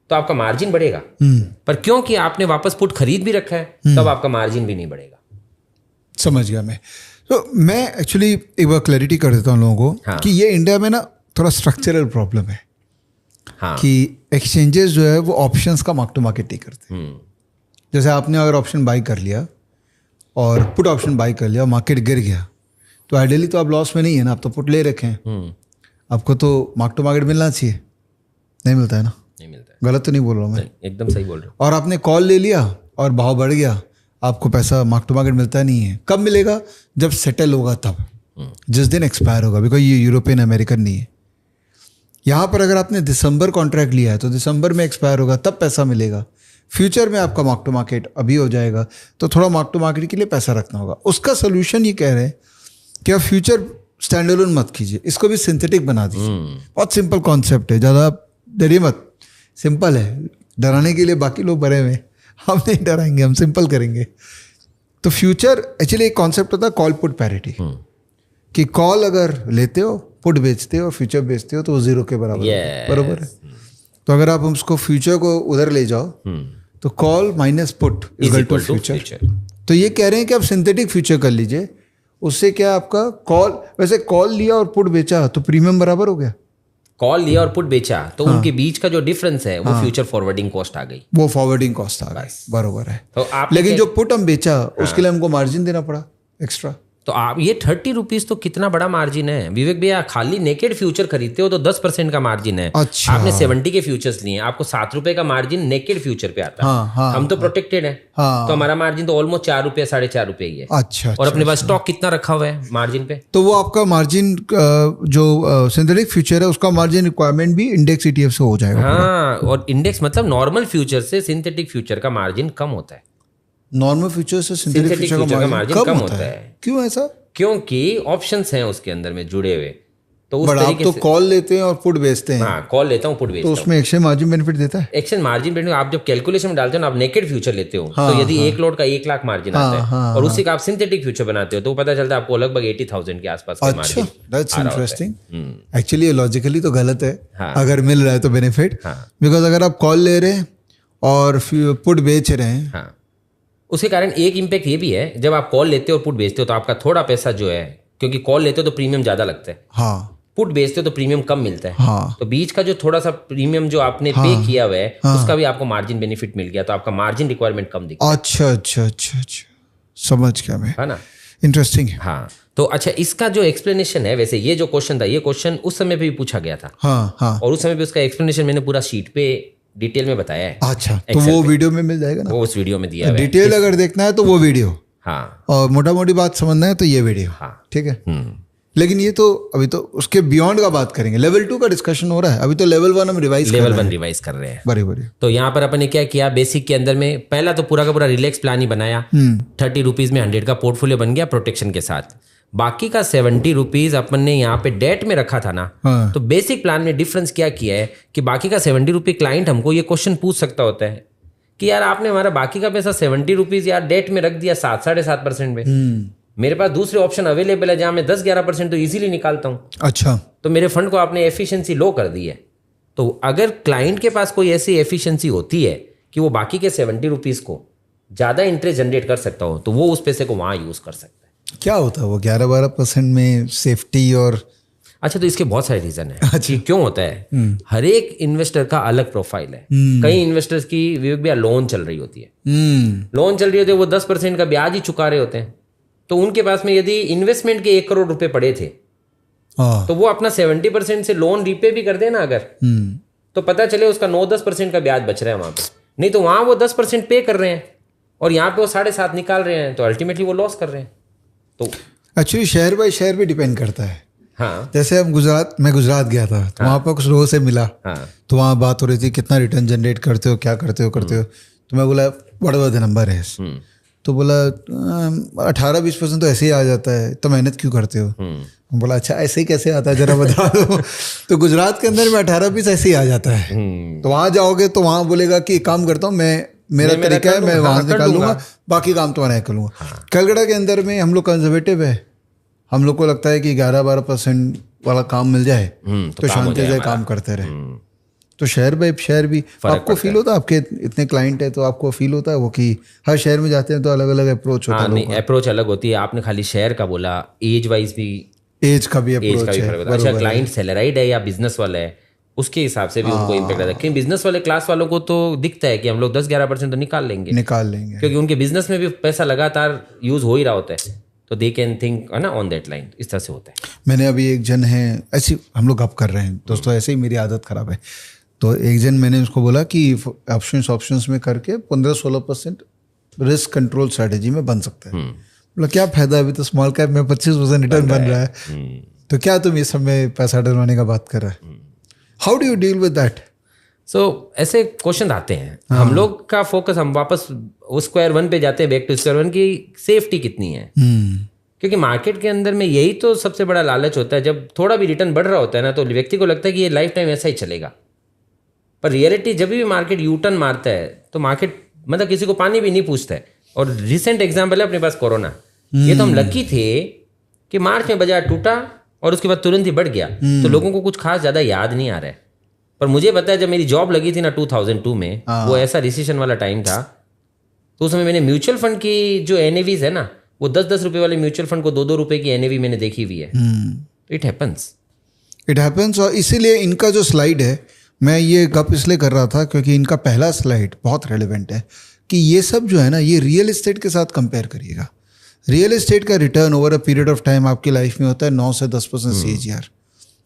तो आपका मार्जिन बढ़ेगा, पर क्योंकि आपने वापस पुट खरीद भी रखा है तब आपका मार्जिन भी नहीं बढ़ेगा। समझ गया मैं। तो मैं एक्चुअली एक बार क्लैरिटी कर देता हूँ लोगों को। हाँ। कि ये इंडिया में ना थोड़ा स्ट्रक्चरल प्रॉब्लम है। हाँ। कि एक्सचेंजेस जो है वो ऑप्शंस का मार्क टू मार्केट नहीं करते। जैसे आपने अगर ऑप्शन बाई कर लिया और पुट ऑप्शन बाई कर लिया और मार्केट गिर गया, तो आइडियली तो आप लॉस में नहीं है ना, आप तो पुट ले रखे हैं, आपको तो मार्क टू मार्केट मिलना चाहिए। नहीं मिलता है ना? नहीं मिलता है। गलत तो नहीं बोल रहा हूँ मैं? एकदम सही बोल रहे हो। और आपने कॉल ले लिया और भाव बढ़ गया, आपको पैसा मार्क टू मार्केट मिलता नहीं है। कब मिलेगा? जब सेटल होगा तब, जिस दिन एक्सपायर होगा, बिकॉज ये यूरोपियन अमेरिकन नहीं है। यहाँ पर अगर आपने दिसंबर कॉन्ट्रैक्ट लिया है तो दिसंबर में एक्सपायर होगा तब पैसा मिलेगा। फ्यूचर में आपका मार्क टू मार्केट अभी हो जाएगा, तो थोड़ा मार्क टू मार्केट के लिए पैसा रखना होगा। उसका सोल्यूशन ये कह रहे हैं कि आप फ्यूचर स्टैंड अलोन मत कीजिए, इसको भी सिंथेटिक बना दीजिए। बहुत सिंपल कॉन्सेप्ट है, ज़्यादा डरिए मत, सिंपल है। डराने के लिए बाकी लोग बड़े हुए, हम नहीं डराएंगे, हम सिंपल करेंगे। तो फ्यूचर एक्चुअली एक कॉन्सेप्ट होता है कॉल पुट पैरिटी, कि कॉल अगर लेते हो, पुट बेचते हो, फ्यूचर बेचते हो, तो वो जीरो के बराबर है, बराबर है। तो अगर आप उसको फ्यूचर को उधर ले जाओ तो call minus put equal to future. तो ये कह रहे हैं कि आप सिंथेटिक फ्यूचर कर लीजिए, उससे क्या आपका कॉल, वैसे कॉल लिया और पुट बेचा तो प्रीमियम बराबर हो गया। कॉल लिया और पुट बेचा तो उनके बीच का जो डिफरेंस है वो फ्यूचर फॉरवर्डिंग कॉस्ट आ गई, वो फॉरवर्डिंग कॉस्ट आ गई, बराबर है। तो आप लेकिन जो पुट हम बेचा उसके लिए हमको मार्जिन देना पड़ा एक्स्ट्रा। तो आप ये 30 रुपीज तो कितना बड़ा मार्जिन है विवेक भैया। खाली नेकेड फ्यूचर खरीदते हो तो 10% का मार्जिन है। अच्छा। आपने 70 के फ्यूचर्स लिए, आपको 7 रुपए का मार्जिन नेकेड फ्यूचर पे आता है। हम तो प्रोटेक्टेड है, तो हमारा मार्जिन तो ऑलमोस्ट 4 रुपए 4.5 रुपए ही है। अच्छा। और अपने पास स्टॉक कितना रखा हुआ है मार्जिन पे, तो वो आपका मार्जिन जो सिंथेटिक फ्यूचर है उसका मार्जिन रिक्वायरमेंट भी इंडेक्स ETF से हो जाएगा। हाँ, और इंडेक्स मतलब नॉर्मल फ्यूचर से सिंथेटिक फ्यूचर का मार्जिन कम होता है। नॉर्मल फ्यूचर से सिंथेटिक फ्यूचर का मार्जिन कम होता है। क्यों ऐसा? क्योंकि ऑप्शंस हैं उसके अंदर में जुड़े हुए, तो उस बट आप तरीके तो से कॉल लेते हैं और पुट बेचते हैं। हाँ, कॉल लेता हूँ, पुट बेचता तो हूँ। उसमें एक्सचेंज मार्जिन बेनिफिट देता है। एक्सचेंज मार्जिन बेनिफिट आप जब कैलकुलेशन में डालते हो ना, आप नेकेड फ्यूचर लेते हो तो यदि 1 लोड का 1 लाख मार्जिन आता है और उसी का आप सिंथेटिक फ्यूचर बनाते हो तो पता चलता है आपको लगभग 80,000 के आसपास का मार्जिन। That's interesting. एक्चुअली ये लॉजिकली तो गलत है। हाँ। अगर मिल रहा है तो बेनिफिट, बिकॉज अगर आप कॉल ले रहे हैं और पुट बेच रहे हैं, हाँ, उसके कारण एक इम्पैक्ट ये भी है, जब आप कॉल लेते हो और पुट बेचते हो तो आपका थोड़ा पैसा जो है, क्योंकि कॉल लेते हो तो प्रीमियम ज्यादा लगता है, हाँ, पुट बेचते हो तो प्रीमियम कम मिलता है। हाँ, तो बीच का जो थोड़ा सा प्रीमियम जो आपने पे किया हुआ है उसका भी आपको मार्जिन बेनिफिट मिल गया, तो आपका मार्जिन रिक्वायरमेंट कम दिखता है। अच्छा, समझ गया मैं, है ना। इंटरेस्टिंग है। हाँ, तो अच्छा, इसका जो एक्सप्लेनेशन है, वैसे ये जो क्वेश्चन था, ये क्वेश्चन उस समय पे भी पूछा गया था। हाँ। और उस समय पे उसका एक्सप्लेनेशन मैंने पूरा शीट पे डिटेल में बताया है। अच्छा, तो वो वीडियो में मिल जाएगा ना, वो उस वीडियो में दिया है। डिटेल अगर देखना है तो वो वीडियो, हाँ, और मोटा मोटी बात समझना है तो ये वीडियो, हाँ, ठीक है। लेकिन ये तो अभी तो उसके बियॉन्ड का बात करेंगे, लेवल 2 का डिस्कशन हो रहा है, अभी तो लेवल 1 हम रिवाइज कर रहे हैं। बड़ी तो यहाँ पर अपन ने क्या किया, बेसिक के अंदर में पहला तो पूरा का पूरा रिलैक्स प्लान ही बनाया। 30 रुपीज में 100 का पोर्टफोलियो बन गया प्रोटेक्शन के साथ। बाकी का 70 रुपीज अपन ने यहाँ पे डेट में रखा था ना। तो बेसिक प्लान में डिफरेंस क्या किया है कि बाकी का 70 रुपये क्लाइंट हमको ये क्वेश्चन पूछ सकता होता है कि यार आपने हमारा बाकी का पैसा 70 रुपीज यार डेट में रख दिया 7-7.5% में, मेरे पास दूसरे ऑप्शन अवेलेबल है जहां मैं 10-11% तो इजीली निकालता हूं। अच्छा, तो मेरे फंड को आपने एफिशिएंसी लो कर दी है। तो अगर क्लाइंट के पास कोई ऐसी एफिशिएंसी होती है कि वो बाकी के 70 रुपीज को ज्यादा इंटरेस्ट जनरेट कर सकता हो, तो वो उस पैसे को वहां यूज कर सकता है। क्या होता है वो 11-12% में सेफ्टी और अच्छा, तो इसके बहुत सारे रीजन है कि क्यों होता है। हर एक इन्वेस्टर का अलग प्रोफाइल है। कई इन्वेस्टर्स की विवेक भैया लोन चल रही होती है, लोन चल रही होती है, वो 10% का ब्याज ही चुका रहे होते हैं। तो उनके पास में यदि इन्वेस्टमेंट के 1 करोड़ रुपए पड़े थे तो वो अपना 70% से लोन रीपे भी कर देना अगर, तो पता चले उसका 9-10% का ब्याज बच रहा है वहां पे। नहीं तो वहां वो 10% पे कर रहे हैं और यहाँ पे वो 7.5 निकाल रहे हैं, तो अल्टीमेटली वो लॉस कर रहे हैं। तो एक्चुअली शहर बाय शहर भी डिपेंड करता है। हाँ, जैसे हम मैं गुजरात गया था, तो वहाँ पर कुछ लोगों से मिला, तो वहाँ बात हो रही थी कितना रिटर्न जनरेट करते हो, क्या करते हो। तो मैं बोला बड़ा द नंबर है, तो बोला 18-20% तो ऐसे ही आ जाता है, तो मेहनत क्यों करते हो। बोला अच्छा ऐसे ही कैसे आता है जरा बता दो। तो गुजरात के अंदर में 18-20 ऐसे ही आ जाता है। तो वहाँ जाओगे तो वहाँ बोलेगा कि एक काम करता हूँ मैं, मेरा तरीका है, मैं वहाँ से निकाल लूंगा, बाकी काम तुम्हारा कर लूंगा। कलकत्ता के अंदर में हम लोग कंजर्वेटिव है, हम लोग को लगता है कि 11-12% वाला काम मिल जाए तो शांति से काम करते रहे। तो शहर बाय शहर भी आपको फील होता है, आपके इतने क्लाइंट है तो आपको फील होता है वो कि हर शहर में जाते हैं तो अलग अलग अप्रोच होता है। नहीं, अप्रोच अलग होती है। आपने खाली शहर का बोला, एज वाइज भी, एज का भी अप्रोच है। अच्छा, क्लाइंट सैलराइड है या बिजनेस वाला है, उसके हिसाब से भी उनको इम्पैक्ट आता है। क्योंकि बिजनेस वाले क्लास वालों को तो दिखता है कि हम लोग 10-11% तो निकाल लेंगे, क्योंकि उनके बिजनेस में भी पैसा लगातार यूज हो ही रहा होता है, तो दे कैन थिंक है ना ऑन दैट लाइन। इस तरह से होता है। मैंने अभी एक जन है ऐसी, हम लोग गप कर रहे हैं दोस्तों, ऐसे ही मेरी आदत खराब है, तो एक जन मैंने उसको बोला कि ऑप्शंस में करके 15-16% रिस्क कंट्रोल स्ट्रेटेजी में बन सकता है। बोला क्या फायदा, अभी तो स्मॉल कैप में 25% रिटर्न बन रहा है, तो क्या तुम इस समय पैसा डलवाने का बात कर रहा है। How do you deal with that? So ऐसे क्वेश्चन आते हैं। हम लोग का फोकस, हम वापस उस स्क्वायर वन पे जाते हैं, बैक टू स्क्वायर वन की सेफ्टी कितनी है। क्योंकि मार्केट के अंदर में यही तो सबसे बड़ा लालच होता है, जब थोड़ा भी रिटर्न बढ़ रहा होता है ना तो व्यक्ति को लगता है कि ये लाइफ टाइम ऐसा ही चलेगा। पर रियलिटी जब भी मार्केट यू टर्न मारता है तो मार्केट मतलब किसी को पानी भी नहीं पूछता है। और रिसेंट एग्जाम्पल है अपने पास कोरोना। ये तो हम लकी थे कि मार्च में बाजार टूटा और उसके बाद तुरंत ही बढ़ गया, तो लोगों को कुछ खास ज़्यादा याद नहीं आ रहा है। पर मुझे पता है जब मेरी जॉब लगी थी ना 2002 में, वो ऐसा रिसेशन वाला टाइम था, तो उस समय मैंने म्यूचुअल फंड की जो एनएवीज है ना, वो 10-10 रुपए वाले म्यूचुअल फंड को 2-2 रुपए की एनएवी मैंने देखी हुई है। It happens. और इसीलिए इनका जो स्लाइड है, मैं ये गप इसलिए कर रहा था क्योंकि इनका पहला स्लाइड बहुत रेलेवेंट है कि ये सब जो है ना, ये रियल एस्टेट के साथ कंपेयर करिएगा। रियल एस्टेट का return over a period of time आपकी लाइफ में होता है 9 से 10% CAGR।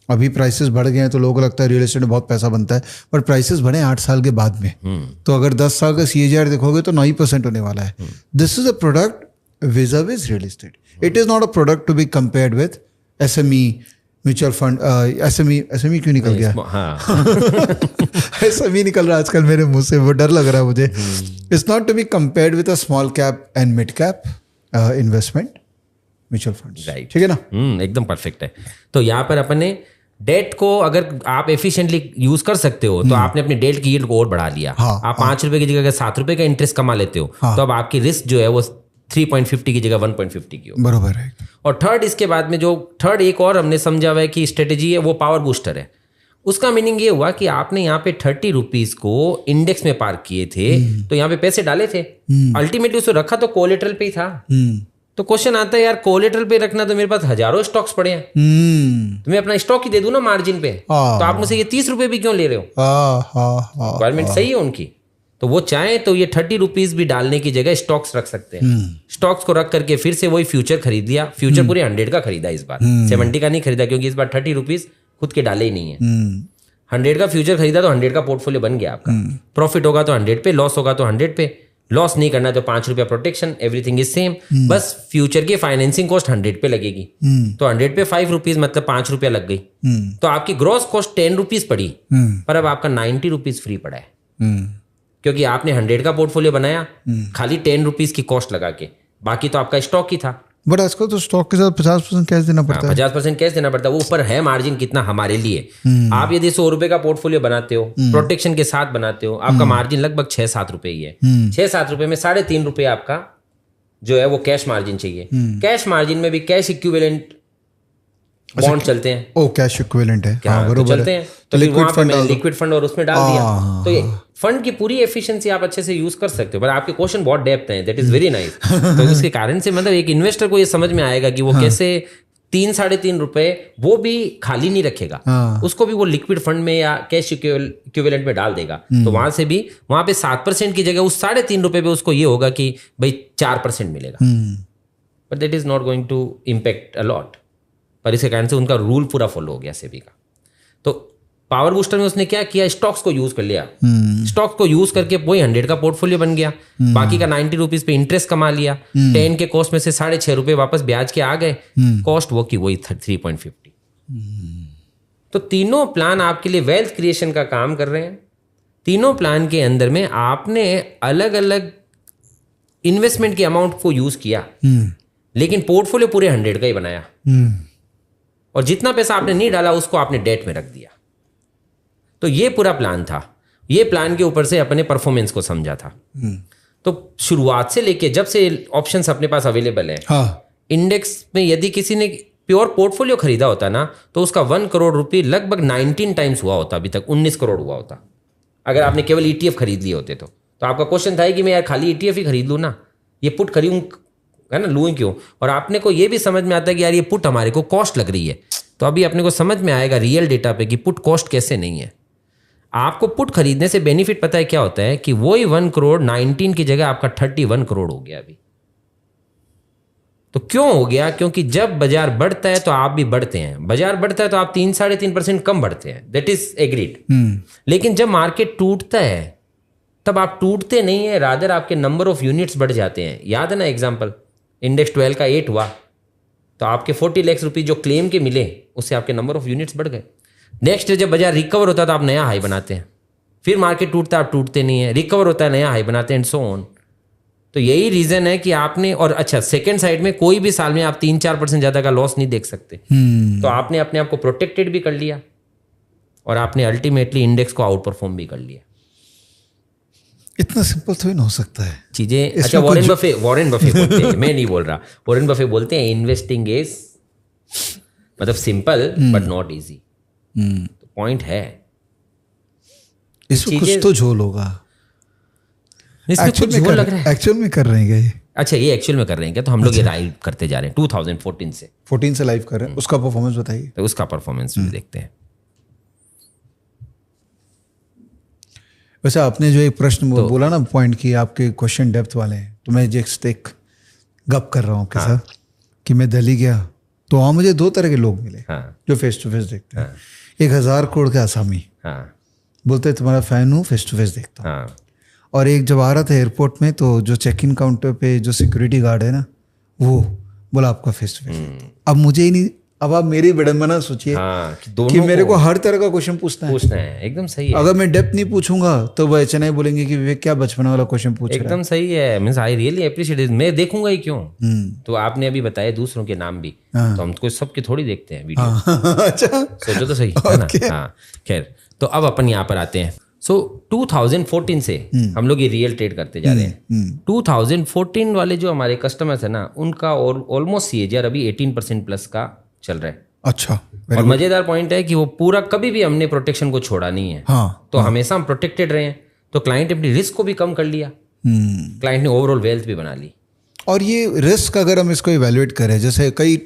अभी प्राइसेस बढ़ गए हैं तो लोगों को लगता है रियल एस्टेट में बहुत पैसा बनता है, बट प्राइसेस बढ़े 8 साल के बाद में। तो अगर 10 साल का CAGR देखोगे तो 9% होने वाला है। This is a product viz real estate. It is not a product to be compared with SME mutual fund. SME क्यों निकल गया? SME निकल रहा है आजकल मेरे मुंह से, वो डर लग रहा है मुझे। It's not to be compared with a small cap and mid cap investment mutual fund. Right, ठीक है ना? एकदम परफेक्ट है। तो यहाँ पर अपने डेट को अगर आप एफिशिएंटली यूज कर सकते हो तो आपने अपनी डेट की यील्ड को और बढ़ा लिया। आप 5 रुपए की जगह अगर 7 रुपए का इंटरेस्ट कमा लेते हो तो अब आपकी रिस्क जो है वो 3.50 की जगह 1.50 की हो। बरोबर है। और थर्ड, इसके बाद में जो थर्ड एक और हमने समझा हुआ है कि स्ट्रेटेजी है, वो पावर बूस्टर है। उसका मीनिंग ये हुआ कि आपने यहाँ पे 30 रुपीज को इंडेक्स में पार्क किए थे, तो यहाँ पे पैसे डाले थे, अल्टीमेटली उसको रखा तो कोलेटरल पे ही था। तो क्वेश्चन आता है यार, कोलेटरल पे रखना तो मेरे पास हजारों स्टॉक्स पड़े हैं, तो मैं अपना स्टॉक ही दे दूं ना मार्जिन पे, तो आप मुझे ये 30 रुपए भी क्यों ले रहे हो? रिक्वायरमेंट सही है उनकी, तो वो चाहे तो ये 30 रुपीज भी डालने की जगह स्टॉक्स रख सकते हैं। स्टॉक्स को रख करके फिर से वही फ्यूचर खरीद लिया। फ्यूचर पूरे 100 का खरीदा इस बार, 70 का नहीं खरीदा, क्योंकि इस बार 30 रुपीज खुद के डाले ही नहीं है। 100 का फ्यूचर खरीदा तो 100 का पोर्टफोलियो बन गया आपका। प्रॉफिट होगा तो 100 पे, लॉस होगा तो 100 पे। लॉस नहीं करना तो 5 रुपया प्रोटेक्शन, एवरीथिंग इज सेम। बस फ्यूचर की फाइनेंसिंग कॉस्ट 100 पे लगेगी, तो 100 पे 5 रुपीज मतलब 5 रुपया लग गई। तो आपकी ग्रॉस कॉस्ट 10 रुपीज पड़ी, पर अब आपका 90 रुपीज फ्री पड़ा है, क्योंकि आपने 100 का पोर्टफोलियो बनाया खाली 10 रुपीज की कॉस्ट लगा के, बाकी तो आपका स्टॉक ही था। बट आजकल तो स्टॉक के साथ 50% कैश देना पड़ता है। 50% कैश देना पड़ता है, वो ऊपर है मार्जिन कितना हमारे लिए। आप यदि 100 रुपए का पोर्टफोलियो बनाते हो, प्रोटेक्शन के साथ बनाते हो, आपका मार्जिन लगभग 6-7 रुपए ही है। 6-7 रुपए में 3.5 रुपए आपका जो है वो कैश मार्जिन चाहिए। कैश मार्जिन में भी कैश इक्विवेलेंट बॉन्ड चलते हैं। ओ, कैश इक्विवेलेंट है, हाँ, तो चलते हैं। तो लिक्विड फंड और उसमें डाल दिया, तो ये फंड की पूरी एफिशिएंसी आप अच्छे से यूज कर सकते हो। पर आपके क्वेश्चन बहुत डेप्थ है, दैट इज वेरी नाइस। तो उसके कारण से मतलब एक इन्वेस्टर को ये समझ में आएगा कि वो कैसे 3-3.5 रुपए वो भी खाली नहीं रखेगा, उसको भी वो लिक्विड फंड में या कैश इक्विवेलेंट में डाल देगा। तो वहां से भी वहां पे 7% की जगह उस 3.5 रुपए पे उसको ये होगा कि भाई 4% मिलेगा, but that is not going to impact a lot. पर इसके कारण से उनका रूल पूरा फॉलो हो गया सेबी का। तो पावर बूस्टर में उसने क्या किया, स्टॉक्स को यूज कर लिया। स्टॉक्स को यूज करके वही 100 का पोर्टफोलियो बन गया, बाकी का 90 रुपीज पे इंटरेस्ट कमा लिया। 10 के कॉस्ट में से 6.5 रुपए वापस ब्याज के आ गए, कॉस्ट वो की वही 3.50। तो तीनों प्लान आपके लिए वेल्थ क्रिएशन का काम कर रहे हैं। तीनों प्लान के अंदर में आपने अलग अलग इन्वेस्टमेंट के अमाउंट को यूज किया, लेकिन पोर्टफोलियो पूरे 100 का ही बनाया, और जितना पैसा आपने नहीं डाला उसको आपने डेट में रख दिया। तो ये पूरा प्लान था। ये प्लान के ऊपर से अपने परफॉर्मेंस को समझा था। तो शुरुआत से लेके जब से ऑप्शंस अपने पास अवेलेबल है, इंडेक्स में यदि किसी ने प्योर पोर्टफोलियो खरीदा होता ना, तो उसका 1 करोड़ रुपये लगभग 19 टाइम्स हुआ होता, अभी तक 19 करोड़ हुआ होता, अगर आपने केवल ETF खरीद लिए होते। तो आपका क्वेश्चन था कि मैं यार खाली ETF ही खरीद लूँ ना, ये पुट खरीदूँ है ना, लूँ क्यों? और आपने को ये भी समझ में आता है कि यार ये पुट हमारे को कॉस्ट लग रही है। तो अभी अपने को समझ में आएगा रियल डेटा पे कि पुट कॉस्ट कैसे नहीं है। आपको पुट खरीदने से बेनिफिट पता है क्या होता है कि वही 1 करोड़ 19 की जगह आपका 31 करोड़ हो गया अभी। तो क्यों हो गया? क्योंकि जब बाजार बढ़ता है तो आप भी बढ़ते हैं, बाजार बढ़ता है तो आप 3-3.5% कम बढ़ते हैं, दैट इज एग्रीड। लेकिन जब मार्केट टूटता है तब आप टूटते नहीं है, रादर आपके नंबर ऑफ यूनिट्स बढ़ जाते हैं। याद है ना एग्जाम्पल, इंडेक्स 12 का 8 हुआ तो आपके 40 लाख रुपीज जो क्लेम के मिले उससे आपके नंबर ऑफ यूनिट्स बढ़ गए। नेक्स्ट जब बाजार रिकवर होता है तो आप नया हाई बनाते हैं, फिर मार्केट टूटता है आप टूटते नहीं है, रिकवर होता है नया हाई बनाते हैं, एंड सो ऑन। तो यही रीजन है कि आपने, और अच्छा सेकंड साइड में कोई भी साल में आप 3-4% ज्यादा का लॉस नहीं देख सकते। तो आपने अपने आप को प्रोटेक्टेड भी कर लिया और आपने अल्टीमेटली इंडेक्स को आउट परफॉर्म भी कर लिया। इतना सिंपल तो नहीं हो सकता है चीजें। अच्छा, वॉरेन बफे बोलते हैं, मैं नहीं बोल रहा, वॉरेन बफे बोलते हैं इन्वेस्टिंग इज मतलब सिंपल बट नॉट इजी। तो पॉइंट है, इसमें कुछ तो झोल होगा। एक्चुअल में कर रहे हैं क्या ये? अच्छा, ये एक्चुअल में कर रहे हैं क्या? तो हम लोग ये लाइव करते जा रहे हैं 2014 से लाइव कर रहे हैं। उसका परफॉर्मेंस बताइए। तो उसका परफॉर्मेंस भी देखते हैं। वैसे आपने जो एक प्रश्न बोला ना पॉइंट की, आपके क्वेश्चन डेप्थ वाले हैं, तो मैं जस्ट एक गप कर रहा हूँ आपके साथ कि मैं दिल्ली गया तो वहाँ मुझे 2 तरह के लोग मिले जो फेस टू फेस देखते हैं। 1000 करोड़ के आसामी बोलते तुम्हारा फैन हूँ, फेस टू फेस देखता हूँ। और एक जब आ रहा था एयरपोर्ट में तो जो चेक इन काउंटर पे जो सिक्योरिटी गार्ड है ना, वो बोला आपका फेस टू फेस। अब मुझे ही नहीं, अब आप मेरी विडंबना सोचिए कि मेरे को हर तरह का क्वेश्चन पूछना है। एकदम सही है। अगर मैं डेप्थ नहीं पूछूंगा तो वो एचएनआई बोलेंगे कि विवेक क्या बचपन वाला क्वेश्चन पूछ रहा है। एकदम सही है। Means I really appreciate it. मैं देखूंगा ही क्यों। तो आपने अभी बताया दूसरों के नाम भी, तो हम तो सबके थोड़ी देखते हैं वीडियो। अच्छा, सोचो तो सही है ना। हाँ, खैर, तो अब अपन यहाँ पर आते हैं। सो 2014 से हम लोग ये रियल ट्रेड करते जा रहे हैं। 2014 वाले जो हमारे कस्टमर्स है ना, उनका ऑलमोस्ट सीएजीआर अभी 18% प्लस का चल रहा है। अच्छा, और मजेदार पॉइंट है कि वो पूरा कभी भी हमने प्रोटेक्शन को छोड़ा नहीं है। तो हमेशा हम प्रोटेक्टेड रहे हैं। तो क्लाइंट अपनी रिस्क को भी कम कर लिया, क्लाइंट ने ओवरऑल वेल्थ भी बना ली। और ये रिस्क अगर हम इसको इवेल्युएट करें, जैसे कई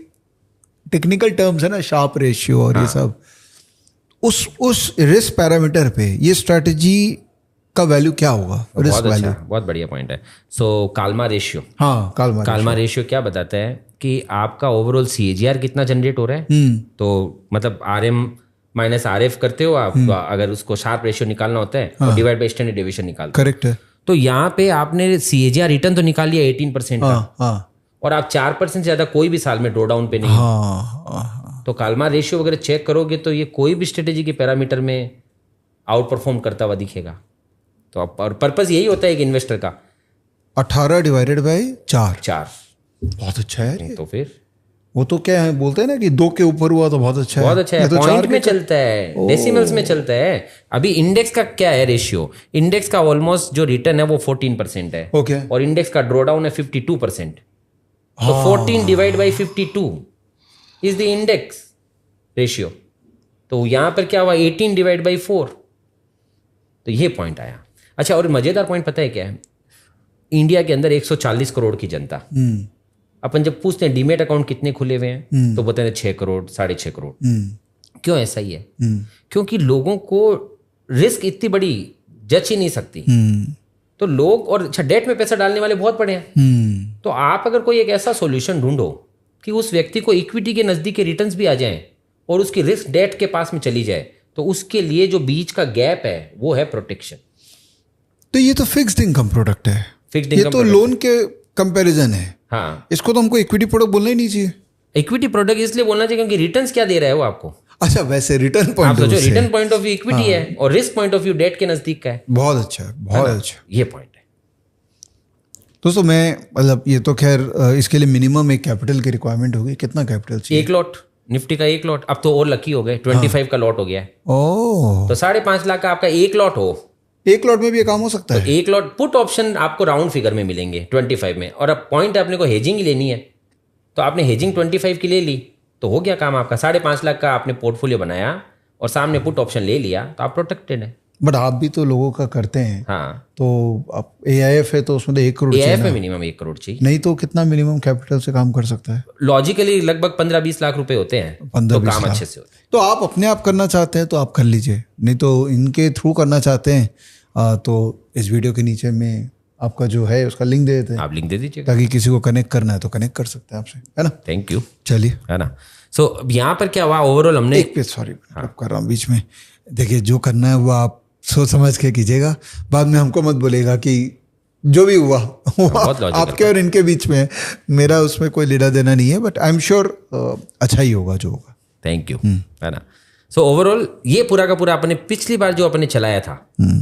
टेक्निकल टर्म्स है ना, शार्प रेशियो और ये सब, उस रिस्क पैरामीटर पे ये स्ट्रेटजी का वैल्यू क्या होगा? Risk value. बहुत बढ़िया पॉइंट है। सो काल्मा रेशियो। हाँ, काल्मा रेशियो क्या बताता है कि आपका ओवरऑल सीएजीआर कितना जनरेट हो रहा है। तो मतलब RM माइनस RF करते हो आप, तो अगर उसको शार्प रेशियो निकालना होता है तो डिवाइड बाय स्टैंडर्ड डेविएशन निकालते हो। करेक्ट है। तो यहाँ पे आपने सीएजीआर रिटर्न तो निकाल लिया 18% का, और आप 4% से ज्यादा कोई भी साल में ड्रॉ डाउन पे नहीं। तो काल्मा रेशियो वगैरह चेक करोगे तो ये कोई भी स्ट्रेटेजी के पैरामीटर में आउट परफॉर्म करता हुआ दिखेगा। तो और पर्पस यही होता है एक इन्वेस्टर का। 18 डिवाइडेड बाय 4 बहुत अच्छा है। तो फिर वो तो क्या है, बोलते हैं ना कि 2 के ऊपर हुआ तो बहुत अच्छा है। बहुत अच्छा है। तो पॉइंट में चलता है, डेसिमल्स में चलता है। अभी इंडेक्स का क्या है रेशियो? इंडेक्स का ऑलमोस्ट जो रिटर्न है वो 14% है। ओके। और इंडेक्स का ड्रॉ डाउन है 52%। तो 14 divide by 52 is the index ratio. तो यहां पर क्या हुआ, 18 डिवाइड बाई 4। तो ये पॉइंट आया। अच्छा, और मजेदार पॉइंट पता है क्या है? इंडिया के अंदर 140 करोड़ की जनता, अपन जब पूछते हैं डीमेट अकाउंट कितने खुले हुए हैं, तो बोलते हैं 6 करोड़ 6.5 करोड़। क्यों ऐसा ही है? क्योंकि लोगों को रिस्क इतनी बड़ी जच ही नहीं सकती। तो लोग, और अच्छा डेट में पैसा डालने वाले बहुत बड़े हैं। तो आप अगर कोई एक ऐसा सॉल्यूशन ढूंढो कि उस व्यक्ति को इक्विटी के नजदीक के रिटर्न्स भी आ जाएं और उसकी रिस्क डेट के पास में चली जाए, तो उसके लिए जो बीच का गैप है वो है प्रोटेक्शन। तो ये तो फिक्स्ड इनकम प्रोडक्ट है। फिक्स्ड इनकम, ये तो लोन के कंपैरिजन है। हाँ, इसको तो हमको इक्विटी प्रोडक्ट बोलना ही नहीं चाहिए। इक्विटी प्रोडक्ट इसलिए बोलना चाहिए क्योंकि रिटर्न्स क्या दे रहा है वो आपको। अच्छा, वैसे रिटर्न पॉइंट आप सोचो, return point of view equity है और risk point of view debt के नजदीक का है। बहुत अच्छा है, बहुत अच्छा, ये पॉइंट है दोस्तों। मैं मतलब ये तो खैर इसके लिए मिनिमम एक कैपिटल की रिक्वायरमेंट होगी। कितना कैपिटल चाहिए? 1 लॉट, निफ्टी का 1 लॉट। अब तो और लकी हो गए, 25 का लॉट हो गया है। ओह, तो 5.5 लाख का आपका 1 लॉट हो। 1 लॉट में भी ये काम हो सकता है। तो 1 लॉट पुट ऑप्शन आपको राउंड फिगर में मिलेंगे 25 में। और अब पॉइंट है अपने को हेजिंग ही लेनी है, तो आपने हेजिंग 25 की ले ली तो हो गया काम आपका। 5.5 लाख का आपने पोर्टफोलियो बनाया और सामने पुट ऑप्शन ले लिया, तो आप प्रोटेक्टेड है। बट आप भी तो लोगों का करते हैं। हाँ, तो आप AIF है तो उसमें तो 1 करोड़ चाहिए। AIF में मिनिमम 1 करोड़ चाहिए। नहीं तो कितना मिनिमम कैपिटल से काम कर सकता है? लॉजिकली लगभग 15-20 लाख रुपए होते हैं, तो काम अच्छे से होता है। तो आप अपने आप करना चाहते हैं तो आप कर लीजिए, नहीं तो इनके थ्रू करना चाहते हैं तो इस वीडियो के नीचे में आपका जो है उसका लिंक दे देते हैं। आप लिंक दे दीजिए ताकि किसी को कनेक्ट करना है तो कनेक्ट कर सकते हैं आपसे, है ना। Thank you. चलिए, है ना। सो यहाँ पर क्या हुआ ओवरऑल हमने एक पे सॉरी कर रहा हूँ बीच में। देखिए, जो करना है वो आप सोच समझ के कीजिएगा। बाद में हमको मत बोलेगा कि जो भी हुआ आपके और इनके बीच में, मेरा उसमें कोई लेना देना नहीं है। बट आई एम श्योर अच्छा ही होगा जो होगा। थैंक यू, है ना। सो ओवरऑल ये पूरा का पूरा अपने पिछली बार जो अपने चलाया था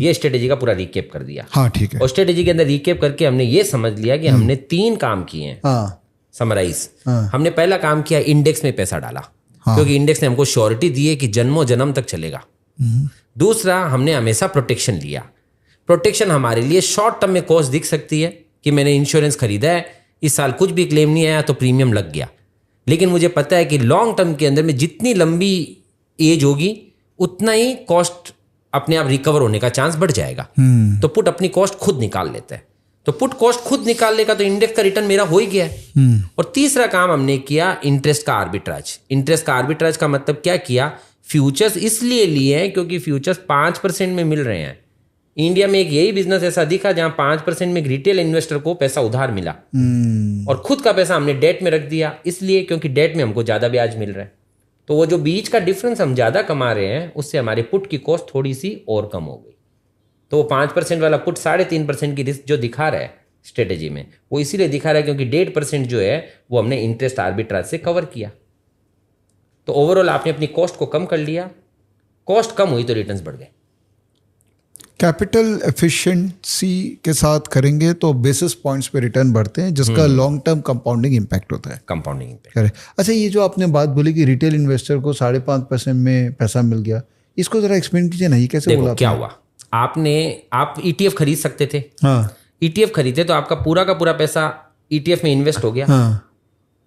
ये स्ट्रेटेजी का पूरा रिकेप कर दिया। हाँ ठीक है। और स्ट्रेटेजी के अंदर रिकेप करके हमने ये समझ लिया कि हमने 3 काम किए हैं। हाँ समराइज, हमने पहला काम किया इंडेक्स में पैसा डाला, क्योंकि इंडेक्स ने हमको श्योरिटी दी है कि जन्मों जन्म तक चलेगा। दूसरा, हमने हमेशा प्रोटेक्शन लिया। प्रोटेक्शन हमारे लिए शॉर्ट टर्म में कॉस्ट दिख सकती है कि मैंने इंश्योरेंस खरीदा है, इस साल कुछ भी क्लेम नहीं आया तो प्रीमियम लग गया, लेकिन मुझे पता है कि लॉन्ग टर्म के अंदर में जितनी लंबी एज होगी उतना ही कॉस्ट अपने आप रिकवर होने का चांस बढ़ जाएगा। तो पुट अपनी कॉस्ट खुद निकाल लेता है, तो पुट कॉस्ट खुद निकाल लेगा तो इंडेक्स का रिटर्न मेरा हो ही गया है। और तीसरा काम हमने किया इंटरेस्ट का आर्बिट्राज। इंटरेस्ट का आर्बिट्राज का मतलब क्या किया, फ्यूचर्स इसलिए लिए हैं क्योंकि फ्यूचर्स 5% में मिल रहे हैं। इंडिया में एक यही बिजनेस ऐसा दिखा जहां 5% में रिटेल इन्वेस्टर को पैसा उधार मिला और खुद का पैसा हमने डेट में रख दिया, इसलिए क्योंकि डेट में हमको ज्यादा ब्याज मिल रहा है। तो वो जो बीच का डिफरेंस हम ज्यादा कमा रहे हैं उससे हमारे पुट की कॉस्ट थोड़ी सी और कम हो गई। तो वो 5% वाला पुट 3.5% की रिस्क जो दिखा रहा है स्ट्रेटेजी में, वो इसीलिए दिखा रहा है क्योंकि 1.5% जो है वो हमने इंटरेस्ट आर्बिट्राज से कवर किया। तो ओवरऑल आपने अपनी कॉस्ट को कम कर लिया, कॉस्ट कम हुई तो रिटर्न्स बढ़ गए। कैपिटल एफिशिएंसी के साथ करेंगे तो बेसिस पॉइंट्स पे रिटर्न बढ़ते हैं, जिसका लॉन्ग टर्म कंपाउंडिंग इम्पैक्ट होता है। Compounding impact. करेक्ट। अच्छा, ये जो आपने बात बोली कि रिटेल इन्वेस्टर को 5.5% में पैसा मिल गया, इसको जरा एक्सप्लेन कीजिए ना, ये कैसे बोला? क्या हुआ, आप ETF खरीद सकते थे। हाँ। ETF खरीदे तो आपका पूरा का पूरा पैसा ETF में इन्वेस्ट हो गया। हाँ।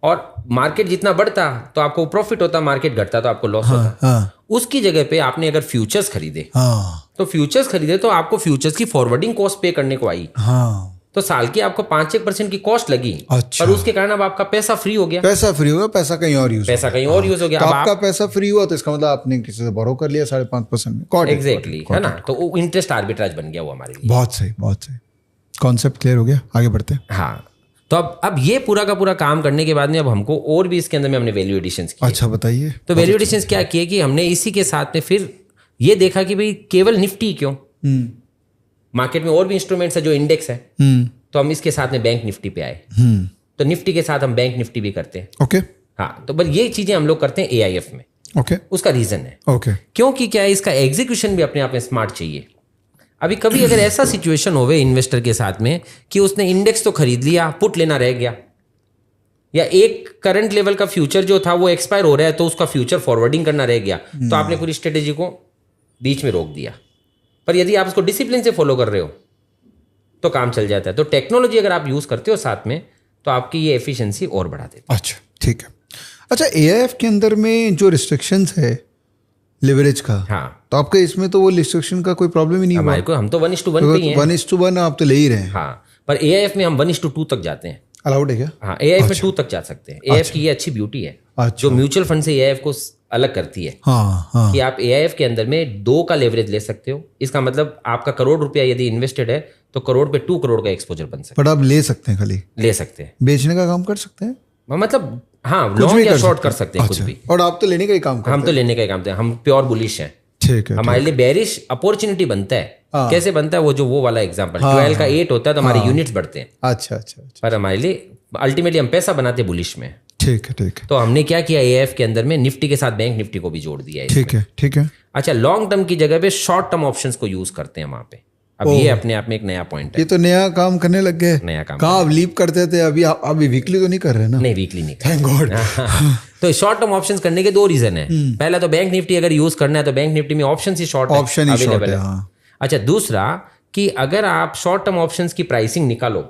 और मार्केट जितना बढ़ता तो आपको प्रॉफिट होता, मार्केट घटता तो आपको लॉस होता। हाँ। उसकी जगह पे आपने अगर फ्यूचर्स खरीदे, हाँ। तो फ्यूचर्स खरीदे तो आपको फ्यूचर्स की फॉरवर्डिंग कॉस्ट पे करने को आई। हाँ। तो साल की आपको 5-1% की कॉस्ट लगी। अच्छा। पर उसके कारण अब आपका पैसा फ्री हो गया। पैसा फ्री हुआ, पैसा कहीं और यूज हो गया। तो आपका पैसा फ्री हुआ तो इसका मतलब आपने किसी से बोरो कर लिया 5.5% में। एग्जैक्टली, है ना। तो वो इंटरेस्ट आर्बिट्राज बन गया वो हमारे लिए। बहुत सही, बहुत सही। कॉन्सेप्ट क्लियर हो गया, आगे बढ़ते हैं। हाँ, तो अब ये पूरा का पूरा काम करने के बाद में अब हमको और भी इसके अंदर में हमने वैल्यू एडिशंस किए। अच्छा, बताइए। तो वैल्यू एडिशंस क्या किए कि हमने इसी के साथ में फिर ये देखा कि भाई केवल निफ्टी क्यों, मार्केट में और भी इंस्ट्रूमेंट्स है जो इंडेक्स है, तो हम इसके साथ में बैंक निफ्टी पे आए। तो निफ्टी के साथ हम बैंक निफ्टी भी करते हैं। ओके। हाँ, तो बस ये चीजें हम लोग करते हैं AIF में। ओके। उसका रीजन है ओके, क्योंकि क्या है, इसका एग्जीक्यूशन भी अपने आप में स्मार्ट चाहिए। अभी कभी अगर ऐसा सिचुएशन होवे इन्वेस्टर के साथ में कि उसने इंडेक्स तो खरीद लिया, पुट लेना रह गया, या एक करंट लेवल का फ्यूचर जो था वो एक्सपायर हो रहा है तो उसका फ्यूचर फॉरवर्डिंग करना रह गया, तो आपने पूरी स्ट्रेटेजी को बीच में रोक दिया। पर यदि आप उसको डिसिप्लिन से फॉलो कर रहे हो तो काम चल जाता है। तो टेक्नोलॉजी अगर आप यूज करते हो साथ में तो आपकी ये एफिशिएंसी और बढ़ा देती है। अच्छा, ठीक है। अच्छा, AIF के अंदर में जो रिस्ट्रिक्शंस है लिवरेज का, हाँ, तो आपके इसमें तो वो रिस्ट्रिक्शन का कोई प्रॉब्लम ही नहीं हुआ? हमारे को हम तो 1:1 पे ही हैं। 1:1 आप तो ले ही रहे हैं। हाँ, पर AIF में हम 1:2 तक जाते हैं। अलाउड है क्या? हाँ, AIF में 2 तक जा सकते हैं। AIF की ये अच्छी ब्यूटी है जो म्यूचुअल फंड से AIF को अलग करती है। हाँ। कि आप AIF के अंदर में 2 का लेवरेज ले सकते हो। इसका मतलब आपका ₹1 करोड़ यदि इन्वेस्टेड है तो करोड़ पे 2 करोड़ का एक्सपोजर बन सकता है। बट आप ले सकते हैं, खाली ले सकते हैं, बेचने का काम कर सकते हैं, मतलब हाँ, लॉन्ग या शॉर्ट कर सकते हैं। कुछ भी। और आप तो लेने का ही काम करते हैं। हम तो लेने का ही काम करते हैं, हम प्योर बुलिश हैं। ठीक है। हमारे लिए बेरिश अपॉर्चुनिटी बनता है। कैसे बनता है, वो वाला एग्जांपल 12 का 8 होता है तो हमारे यूनिट्स बढ़ते हैं। अच्छा। पर हमारे लिए अल्टीमेटली हम पैसा बनाते हैं बुलिश में। ठीक है। तो हमने क्या किया, AIF के अंदर में निफ्टी के साथ बैंक निफ्टी को भी जोड़ दिया है। ठीक है। अच्छा, लॉन्ग टर्म की जगह पे शॉर्ट टर्म ऑप्शंस को यूज करते हैं वहां पे। अब ये अपने आप में एक नया पॉइंट है। ये तो नया काम करने लग गए। नया काम कहाँ आप लीप करते थे, अभी वीकली तो नहीं कर रहे ना? नहीं, वीकली नहीं। Thank God. तो शॉर्ट टर्म ऑप्शंस करने के 2 रीजन है। पहला तो बैंक निफ्टी अगर यूज करना है तो बैंक निफ्टी में ऑप्शन ही शॉर्ट है। अच्छा, दूसरा कि अगर आप शॉर्ट टर्म ऑप्शंस की प्राइसिंग निकालो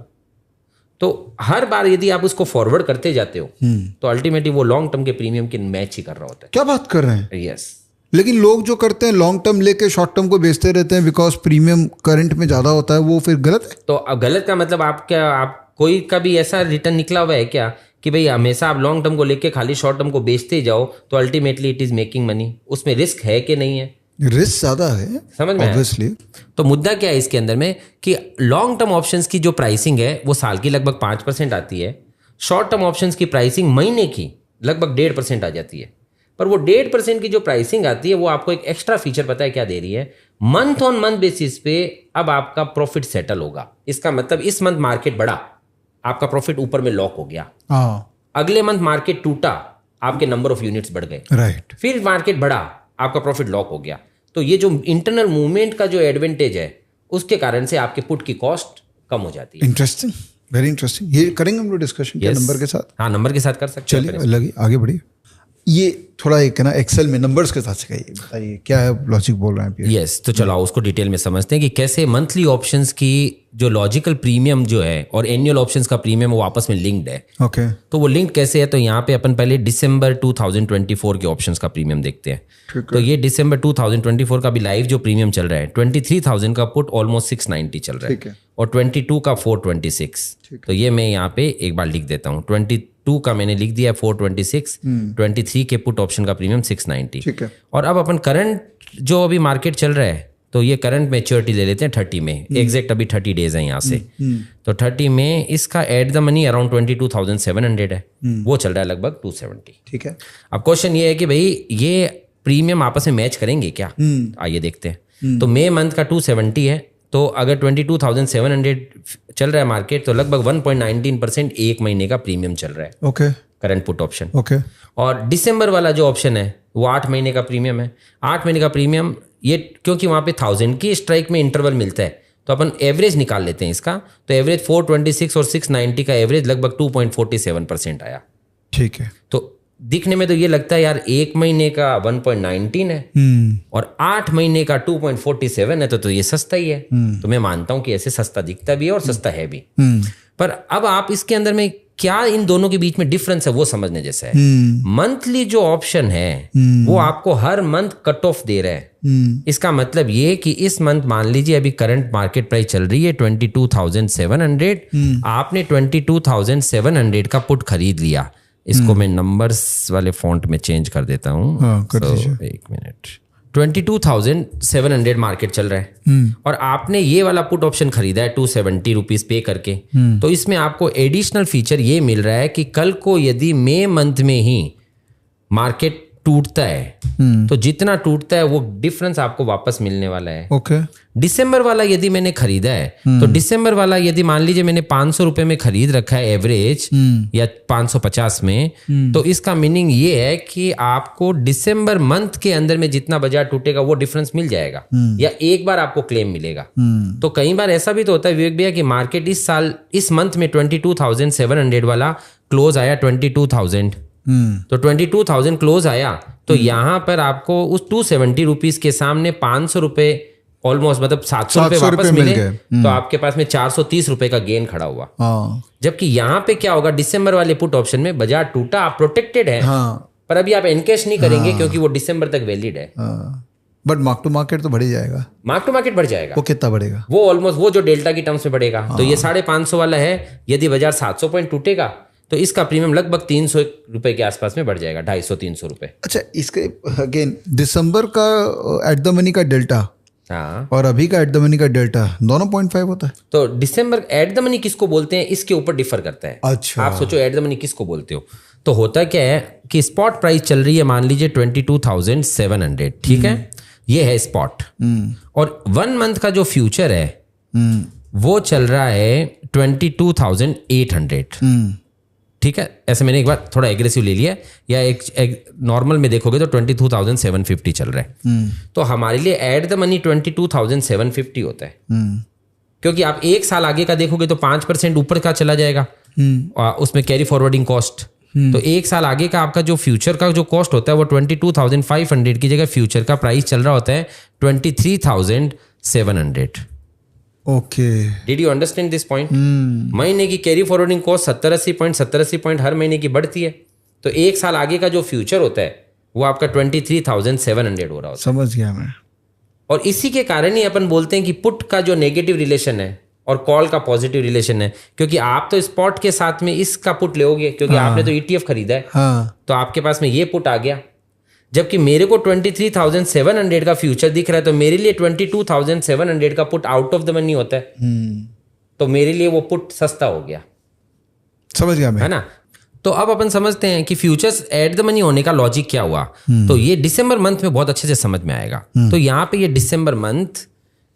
तो हर बार यदि आप उसको फॉरवर्ड करते जाते हो तो अल्टीमेटली वो लॉन्ग टर्म के प्रीमियम के मैच ही कर रहा होता है। क्या बात कर रहे हैं? यस। लेकिन लोग जो करते हैं लॉन्ग टर्म लेके शॉर्ट टर्म को बेचते रहते हैं बिकॉज प्रीमियम करंट में ज्यादा होता है, वो फिर गलत है? तो अब गलत का मतलब आप कोई का भी ऐसा रिटर्न निकला हुआ है क्या कि भाई हमेशा आप लॉन्ग टर्म को लेके खाली शॉर्ट टर्म को बेचते ही जाओ तो ultimately it is making money? उसमें रिस्क है कि नहीं है? रिस्क ज्यादा है, समझ में ऑब्वियसली। तो मुद्दा क्या है इसके अंदर में कि लॉन्ग टर्म ऑप्शंस की जो प्राइसिंग है वो साल की लगभग 5% आती है। शॉर्ट टर्म ऑप्शंस की प्राइसिंग महीने की लगभग 1.5% आ जाती है। पर वो 1.5% की जो प्राइसिंग आती है वो आपको एक एक्स्ट्रा फीचर पता है क्या दे रही है? मंथ ऑन मंथ बेसिस पे अब आपका प्रॉफिट सेटल होगा। इसका मतलब इस मंथ मार्केट बढ़ा, आपका प्रॉफिट ऊपर में लॉक हो गया। अगले मंथ मार्केट टूटा, आपके नंबर ऑफ यूनिट्स बढ़ गए। राइट। फिर मार्केट बढ़ा, आपका प्रॉफिट लॉक हो गया। तो ये जो इंटरनल मूवमेंट का जो एडवांटेज है उसके कारण से आपके पुट की कॉस्ट कम हो जाती है। Interesting, very interesting. ये करेंगे हम लोग डिस्कशन क्या नंबर के साथ? हाँ, नंबर के साथ कर सकते हैं। चलिए लगी आगे बढ़िए। ये थोड़ा एक है ना एक्सेल में नंबर्स के साथ से कहिए, बताइए क्या है लॉजिक बोल रहे हैं। यस, तो चलो उसको डिटेल में समझते हैं कि कैसे मंथली ऑप्शंस की जो लॉजिकल प्रीमियम जो है और एनुअल ऑप्शंस का प्रीमियम वो आपस में लिंक्ड है। ओके, तो वो लिंक कैसे है, तो यहाँ पे अपन पहले दिसंबर 2024 के ऑप्शंस का प्रीमियम देखते हैं। तो ये दिसंबर 2024 का भी लाइव जो प्रीमियम चल रहा है 23,000 का पुट ऑलमोस्ट 690 चल रहा है और 22 का 426। तो ये मैं यहाँ पे एक बार लिख देता हूँ, 22 का मैंने लिख दिया 426, 23 के पुट ऑप्शन का प्रीमियम 690। ठीक है। और अब अपन करंट जो अभी मार्केट चल रहा है, तो ये करंट मैच्योरिटी ले लेते हैं 30 में, एग्जैक्ट अभी 30 डेज है यहाँ से। तो 30 में इसका एट द मनी अराउंड 22,700 है, वो चल रहा है लगभग 270। ठीक है। अब क्वेश्चन ये है कि भाई ये प्रीमियम आपस में मैच करेंगे क्या? आइए देखते हैं। तो मई मंथ का 270 है, तो अगर 22,700 चल रहा है मार्केट, तो लगभग 1.19% एक महीने का प्रीमियम चल रहा है। Okay, current put option. Okay. और दिसंबर वाला जो ऑप्शन है वो 8 महीने का प्रीमियम है। 8 महीने का प्रीमियम ये क्योंकि वहाँ पे 1000 की स्ट्राइक में इंटरवल मिलता है, तो अपन एवरेज निकाल लेते हैं इसका। तो एवरेज 426 और 690 का एवरेज लगभग 2.47% आया। ठीक है। तो दिखने में तो ये लगता है यार एक महीने का 1.19 है और 8 महीने का 2.47 है, तो ये सस्ता ही है। तो मैं मानता हूं कि ऐसे सस्ता दिखता भी है और सस्ता है भी। पर अब आप इसके अंदर में क्या इन दोनों के बीच में डिफरेंस है वो समझने जैसा है। मंथली जो ऑप्शन है वो आपको हर मंथ कट ऑफ दे रहा है। इसका मतलब ये कि इस मंथ मान लीजिए अभी करंट मार्केट प्राइस चल रही है 22,700, आपने 22,700 का पुट खरीद लिया। इसको मैं नंबर्स वाले फॉन्ट में चेंज कर देता हूँ। एक मिनट। 22,700 मार्केट चल रहा है और आपने ये वाला पुट ऑप्शन खरीदा है 270 रुपीज पे करके। तो इसमें आपको एडिशनल फीचर ये मिल रहा है कि कल को यदि मई मंथ में ही मार्केट टूटता है तो जितना टूटता है वो डिफरेंस आपको वापस मिलने वाला है। ओके। दिसंबर वाला यदि मैंने खरीदा है तो दिसंबर वाला यदि मान लीजिए मैंने 500 रुपए में खरीद रखा है एवरेज या 550 में, तो इसका मीनिंग ये है कि आपको दिसंबर मंथ के अंदर में जितना बाजार टूटेगा वो डिफरेंस मिल जाएगा या एक बार आपको क्लेम मिलेगा। तो कई बार ऐसा भी तो होता है विवेक भैया कि मार्केट इस साल इस मंथ में 22,700 वाला क्लोज आया 22,000, तो 22,000 क्लोज आया, तो यहां पर आपको उस 270 रुपीज के सामने 500 रुपए ऑलमोस्ट मतलब 700 रुपए वापस मिले, तो आपके पास में 430 रुपए का गेन खड़ा हुआ। जबकि यहां पे क्या होगा, दिसंबर वाले पुट ऑप्शन में बाजार टूटा, आप प्रोटेक्टेड है, पर अभी आप एनकैश नहीं करेंगे क्योंकि वो दिसंबर तक वैलिड है। बट मार्क टू मार्केट तो बढ़ ही जाएगा। मार्क टू मार्केट बढ़ जाएगा। वो कितना बढ़ेगा? वो ऑलमोस्ट वो जो डेल्टा की टर्म्स में बढ़ेगा। तो ये 550 वाला है, यदि बाजार 700 पॉइंट टूटेगा तो इसका प्रीमियम लगभग 300 रुपए के आसपास में बढ़ जाएगा, 250-300 रुपए। अच्छा, इसके अगेन दिसंबर का एट द मनी का डेल्टा और अभी का एट द मनी का डेल्टा दोनों 0.5 होता है। तो दिसंबर एट द मनी किसको बोलते हैं इसके ऊपर डिफर करता है। अच्छा, आप सोचो एट द मनी किसको बोलते हो। तो होता क्या है कि स्पॉट प्राइस चल रही है मान लीजिए 22,700, ठीक है, ये है स्पॉट। और 1 मंथ का जो फ्यूचर है वो चल रहा है 22,800, ठीक है। ऐसे मैंने एक बार थोड़ा एग्रेसिव ले लिया, या एक नॉर्मल में देखोगे तो 22,750 चल रहा है। तो हमारे लिए एट द मनी 22,750 होता है, क्योंकि आप एक साल आगे का देखोगे तो 5% ऊपर का चला जाएगा, उसमें कैरी फॉरवर्डिंग कॉस्ट। तो एक साल आगे का आपका जो फ्यूचर का जो कॉस्ट होता है वो 22,500 की जगह फ्यूचर का प्राइस चल रहा होता है 23,700। Okay, did you understand this point? महीने की कैरी फॉरवर्डिंग कॉस्ट 70-80 पॉइंट हर महीने की बढ़ती है, तो एक साल आगे का जो फ्यूचर होता है वो आपका 23,700 हो रहा होता है। समझ गया मैं। और इसी के कारण ही अपन बोलते हैं कि पुट का जो नेगेटिव रिलेशन है और कॉल का पॉजिटिव रिलेशन है, क्योंकि आप तो स्पॉट के साथ में इसका पुट लोगे क्योंकि आपने तो ETF खरीदा है, तो आपके पास में ये पुट आ गया। जबकि मेरे को 23,700 का फ्यूचर दिख रहा है, तो मेरे लिए 22,700 का put out of the money होता है, तो मेरे लिए वो पुट सस्ता हो गया। समझ गया मैं, है ना। तो अब अपन समझते हैं कि फ्यूचर्स एट द मनी होने का लॉजिक क्या हुआ। तो ये दिसंबर मंथ में बहुत अच्छे से समझ में आएगा। तो यहाँ पे ये दिसंबर मंथ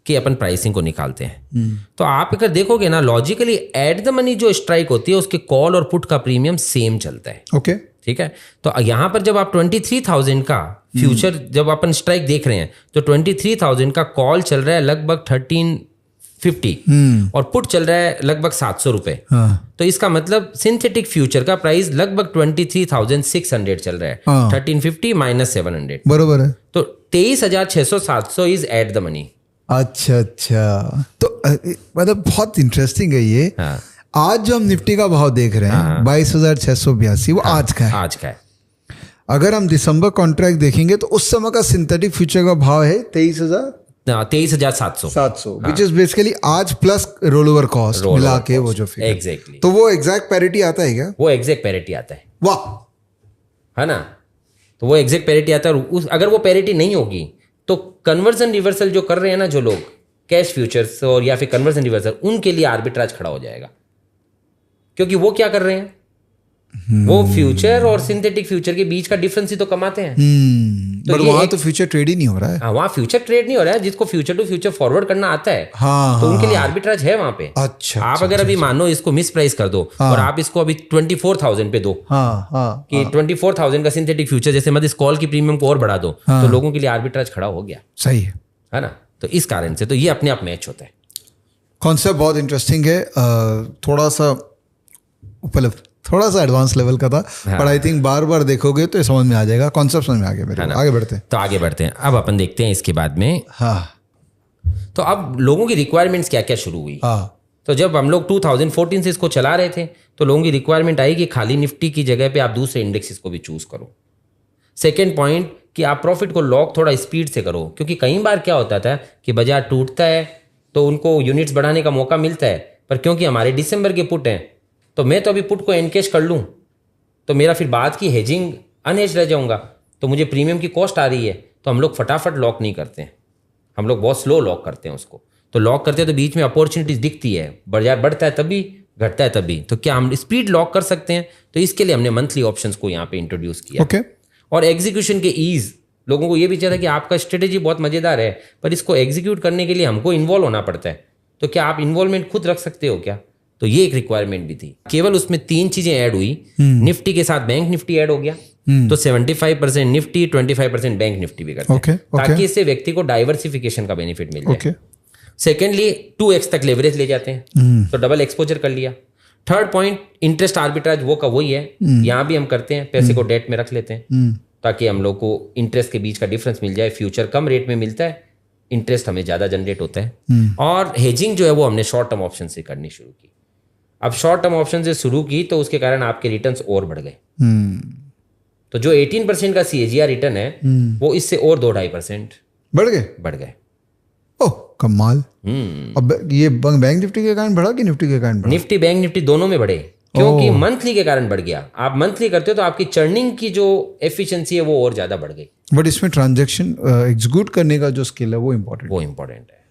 की अपन प्राइसिंग को निकालते हैं। तो आप अगर देखोगे ना लॉजिकली एट द मनी जो स्ट्राइक होती है उसके कॉल और पुट का प्रीमियम सेम चलता है। ओके, ठीक है, तो यहाँ पर जब आप 23,000 का फ्यूचर जब अपन स्ट्राइक देख रहे हैं तो 23,000 का कॉल चल रहा है लगभग 1350 और पुट चल रहा है लगभग 700 रुपए। तो इसका मतलब सिंथेटिक फ्यूचर का प्राइस लगभग 23,600 चल रहा है। 1350 माइनस 700 बरोबर है। तो 23,600 इज एट द मनी। अच्छा, तो मतलब बहुत इंटरेस्टिंग है ये। हाँ। आज जो हम निफ्टी का भाव देख रहे हैं 22,682 वो आज का है। आज का है। अगर हम दिसंबर कॉन्ट्रैक्ट देखेंगे तो उस समय का सिंथेटिक फ्यूचर का भाव है 23,700 विच इज बेसिकली आज प्लस रोल ओवर कॉस्ट मिला के वो जो फिगर। एग्जैक्टली। तो वो एग्जैक्ट पैरिटी आता है क्या? वो एग्जैक्ट पैरिटी आता है। वाह, है ना, तो वो एग्जैक्ट पैरिटी आता है। और अगर वो पैरिटी नहीं होगी तो कन्वर्जन रिवर्सल जो कर रहे हैं ना जो लोग कैश फ्यूचर्स और या फिर कन्वर्जन रिवर्सल, उनके लिए आर्बिट्राज खड़ा हो जाएगा। क्योंकि वो क्या कर रहे हैं, वो फ्यूचर और सिंथेटिक फ्यूचर के बीच का डिफरेंस ही तो कमाते हैं। तो वहां तो फ्यूचर ट्रेड ही नहीं हो रहा है। हाँ, वहां फ्यूचर ट्रेड नहीं हो रहा है। जिसको फ्यूचर टू फ्यूचर फॉरवर्ड करना आता है तो उनके लिए आर्बिट्राज है वहां पे। अच्छा, आप अगर अभी मानो इसको मिस प्राइस कर दो और आप इसको अभी 24,000 पे दो कि 24,000 का सिंथेटिक फ्यूचर, जैसे मतलब इस कॉल की प्रीमियम को और बढ़ा दो तो लोगों के लिए आर्बिट्राज खड़ा हो गया। सही है ना, तो इस कारण से तो ये अपने आप मैच होता है। कॉन्सेप्ट बहुत इंटरेस्टिंग है। थोड़ा सा उपलब्ध, थोड़ा सा एडवांस लेवल का था, पर आई थिंक बार बार देखोगे तो समझ में आ जाएगा, कॉन्सेप्ट समझ में आ गया मेरे को। आगे बढ़ते हैं। तो आगे बढ़ते हैं। अब अपन देखते हैं इसके बाद में। हाँ, तो अब लोगों की रिक्वायरमेंट्स क्या क्या शुरू हुई। तो जब हम लोग 2014 से इसको चला रहे थे तो लोगों की रिक्वायरमेंट आई कि खाली निफ्टी की जगह पे आप दूसरे इंडेक्सेस को भी चूज करो। सेकेंड पॉइंट कि आप प्रॉफिट को लॉक थोड़ा स्पीड से करो, क्योंकि कई बार क्या होता था कि बाजार टूटता है तो उनको यूनिट्स बढ़ाने का मौका मिलता है, पर क्योंकि हमारे दिसंबर के पुट हैं तो मैं तो अभी पुट को एनकेश कर लूँ तो मेरा फिर बाद की हेजिंग अनहेज रह जाऊंगा, तो मुझे प्रीमियम की कॉस्ट आ रही है। तो हम लोग फटाफट लॉक नहीं करते हैं, हम लोग बहुत स्लो लॉक करते हैं उसको। तो लॉक करते हैं तो बीच में अपॉर्चुनिटीज दिखती है, बाजार बढ़ता है तभी, घटता है तभी। तो क्या हम स्पीड लॉक कर सकते हैं? तो इसके लिए हमने मंथली ऑप्शंस को यहाँ पे इंट्रोड्यूस किया। और एग्जीक्यूशन के ईज, लोगों को ये भी चाहिए कि आपका स्ट्रेटेजी बहुत मजेदार है पर इसको एग्जीक्यूट करने के लिए हमको इन्वॉल्व होना पड़ता है, तो क्या आप इन्वॉल्वमेंट खुद रख सकते हो क्या? तो ये एक रिक्वायरमेंट भी थी। केवल उसमें 3 चीजें ऐड हुई। निफ्टी के साथ बैंक निफ्टी ऐड हो गया, तो 75% निफ्टी 25% बैंक निफ्टी भी करते हैं, ताकि इससे व्यक्ति को डाइवर्सिफिकेशन का बेनिफिट मिल जाए। सेकेंडली 2x तक लेवरेज ले जाते हैं, तो डबल एक्सपोजर कर लिया। थर्ड पॉइंट इंटरेस्ट आर्बिट्राज, वो का वही है, यहाँ भी हम करते हैं, पैसे को डेट में रख लेते हैं ताकि हम लोग को इंटरेस्ट के बीच का डिफरेंस मिल जाए। फ्यूचर कम रेट में मिलता है, इंटरेस्ट हमें ज्यादा जनरेट होता है। और हेजिंग जो है वो हमने शॉर्ट टर्म ऑप्शन से करनी शुरू की। अब शॉर्ट टर्म ऑप्शन से शुरू की तो उसके कारण आपके रिटर्न्स और बढ़ गए। तो जो 18% का CAGR रिटर्न है वो इससे और 2-2.5% बढ़ गए। ओह कमाल। अब ये बैंक निफ्टी के कारण बढ़ा कि निफ्टी के कारण बढ़ा? निफ्टी बैंक निफ्टी दोनों में बढ़े, क्योंकि मंथली के कारण बढ़ गया। आप मंथली करते हो तो आपकी चर्निंग की जो एफिशिएंसी है वो और ज्यादा बढ़ गई। बट इसमें ट्रांजैक्शन एग्जीक्यूट करने का जो स्किल है वो इम्पोर्टेंट है।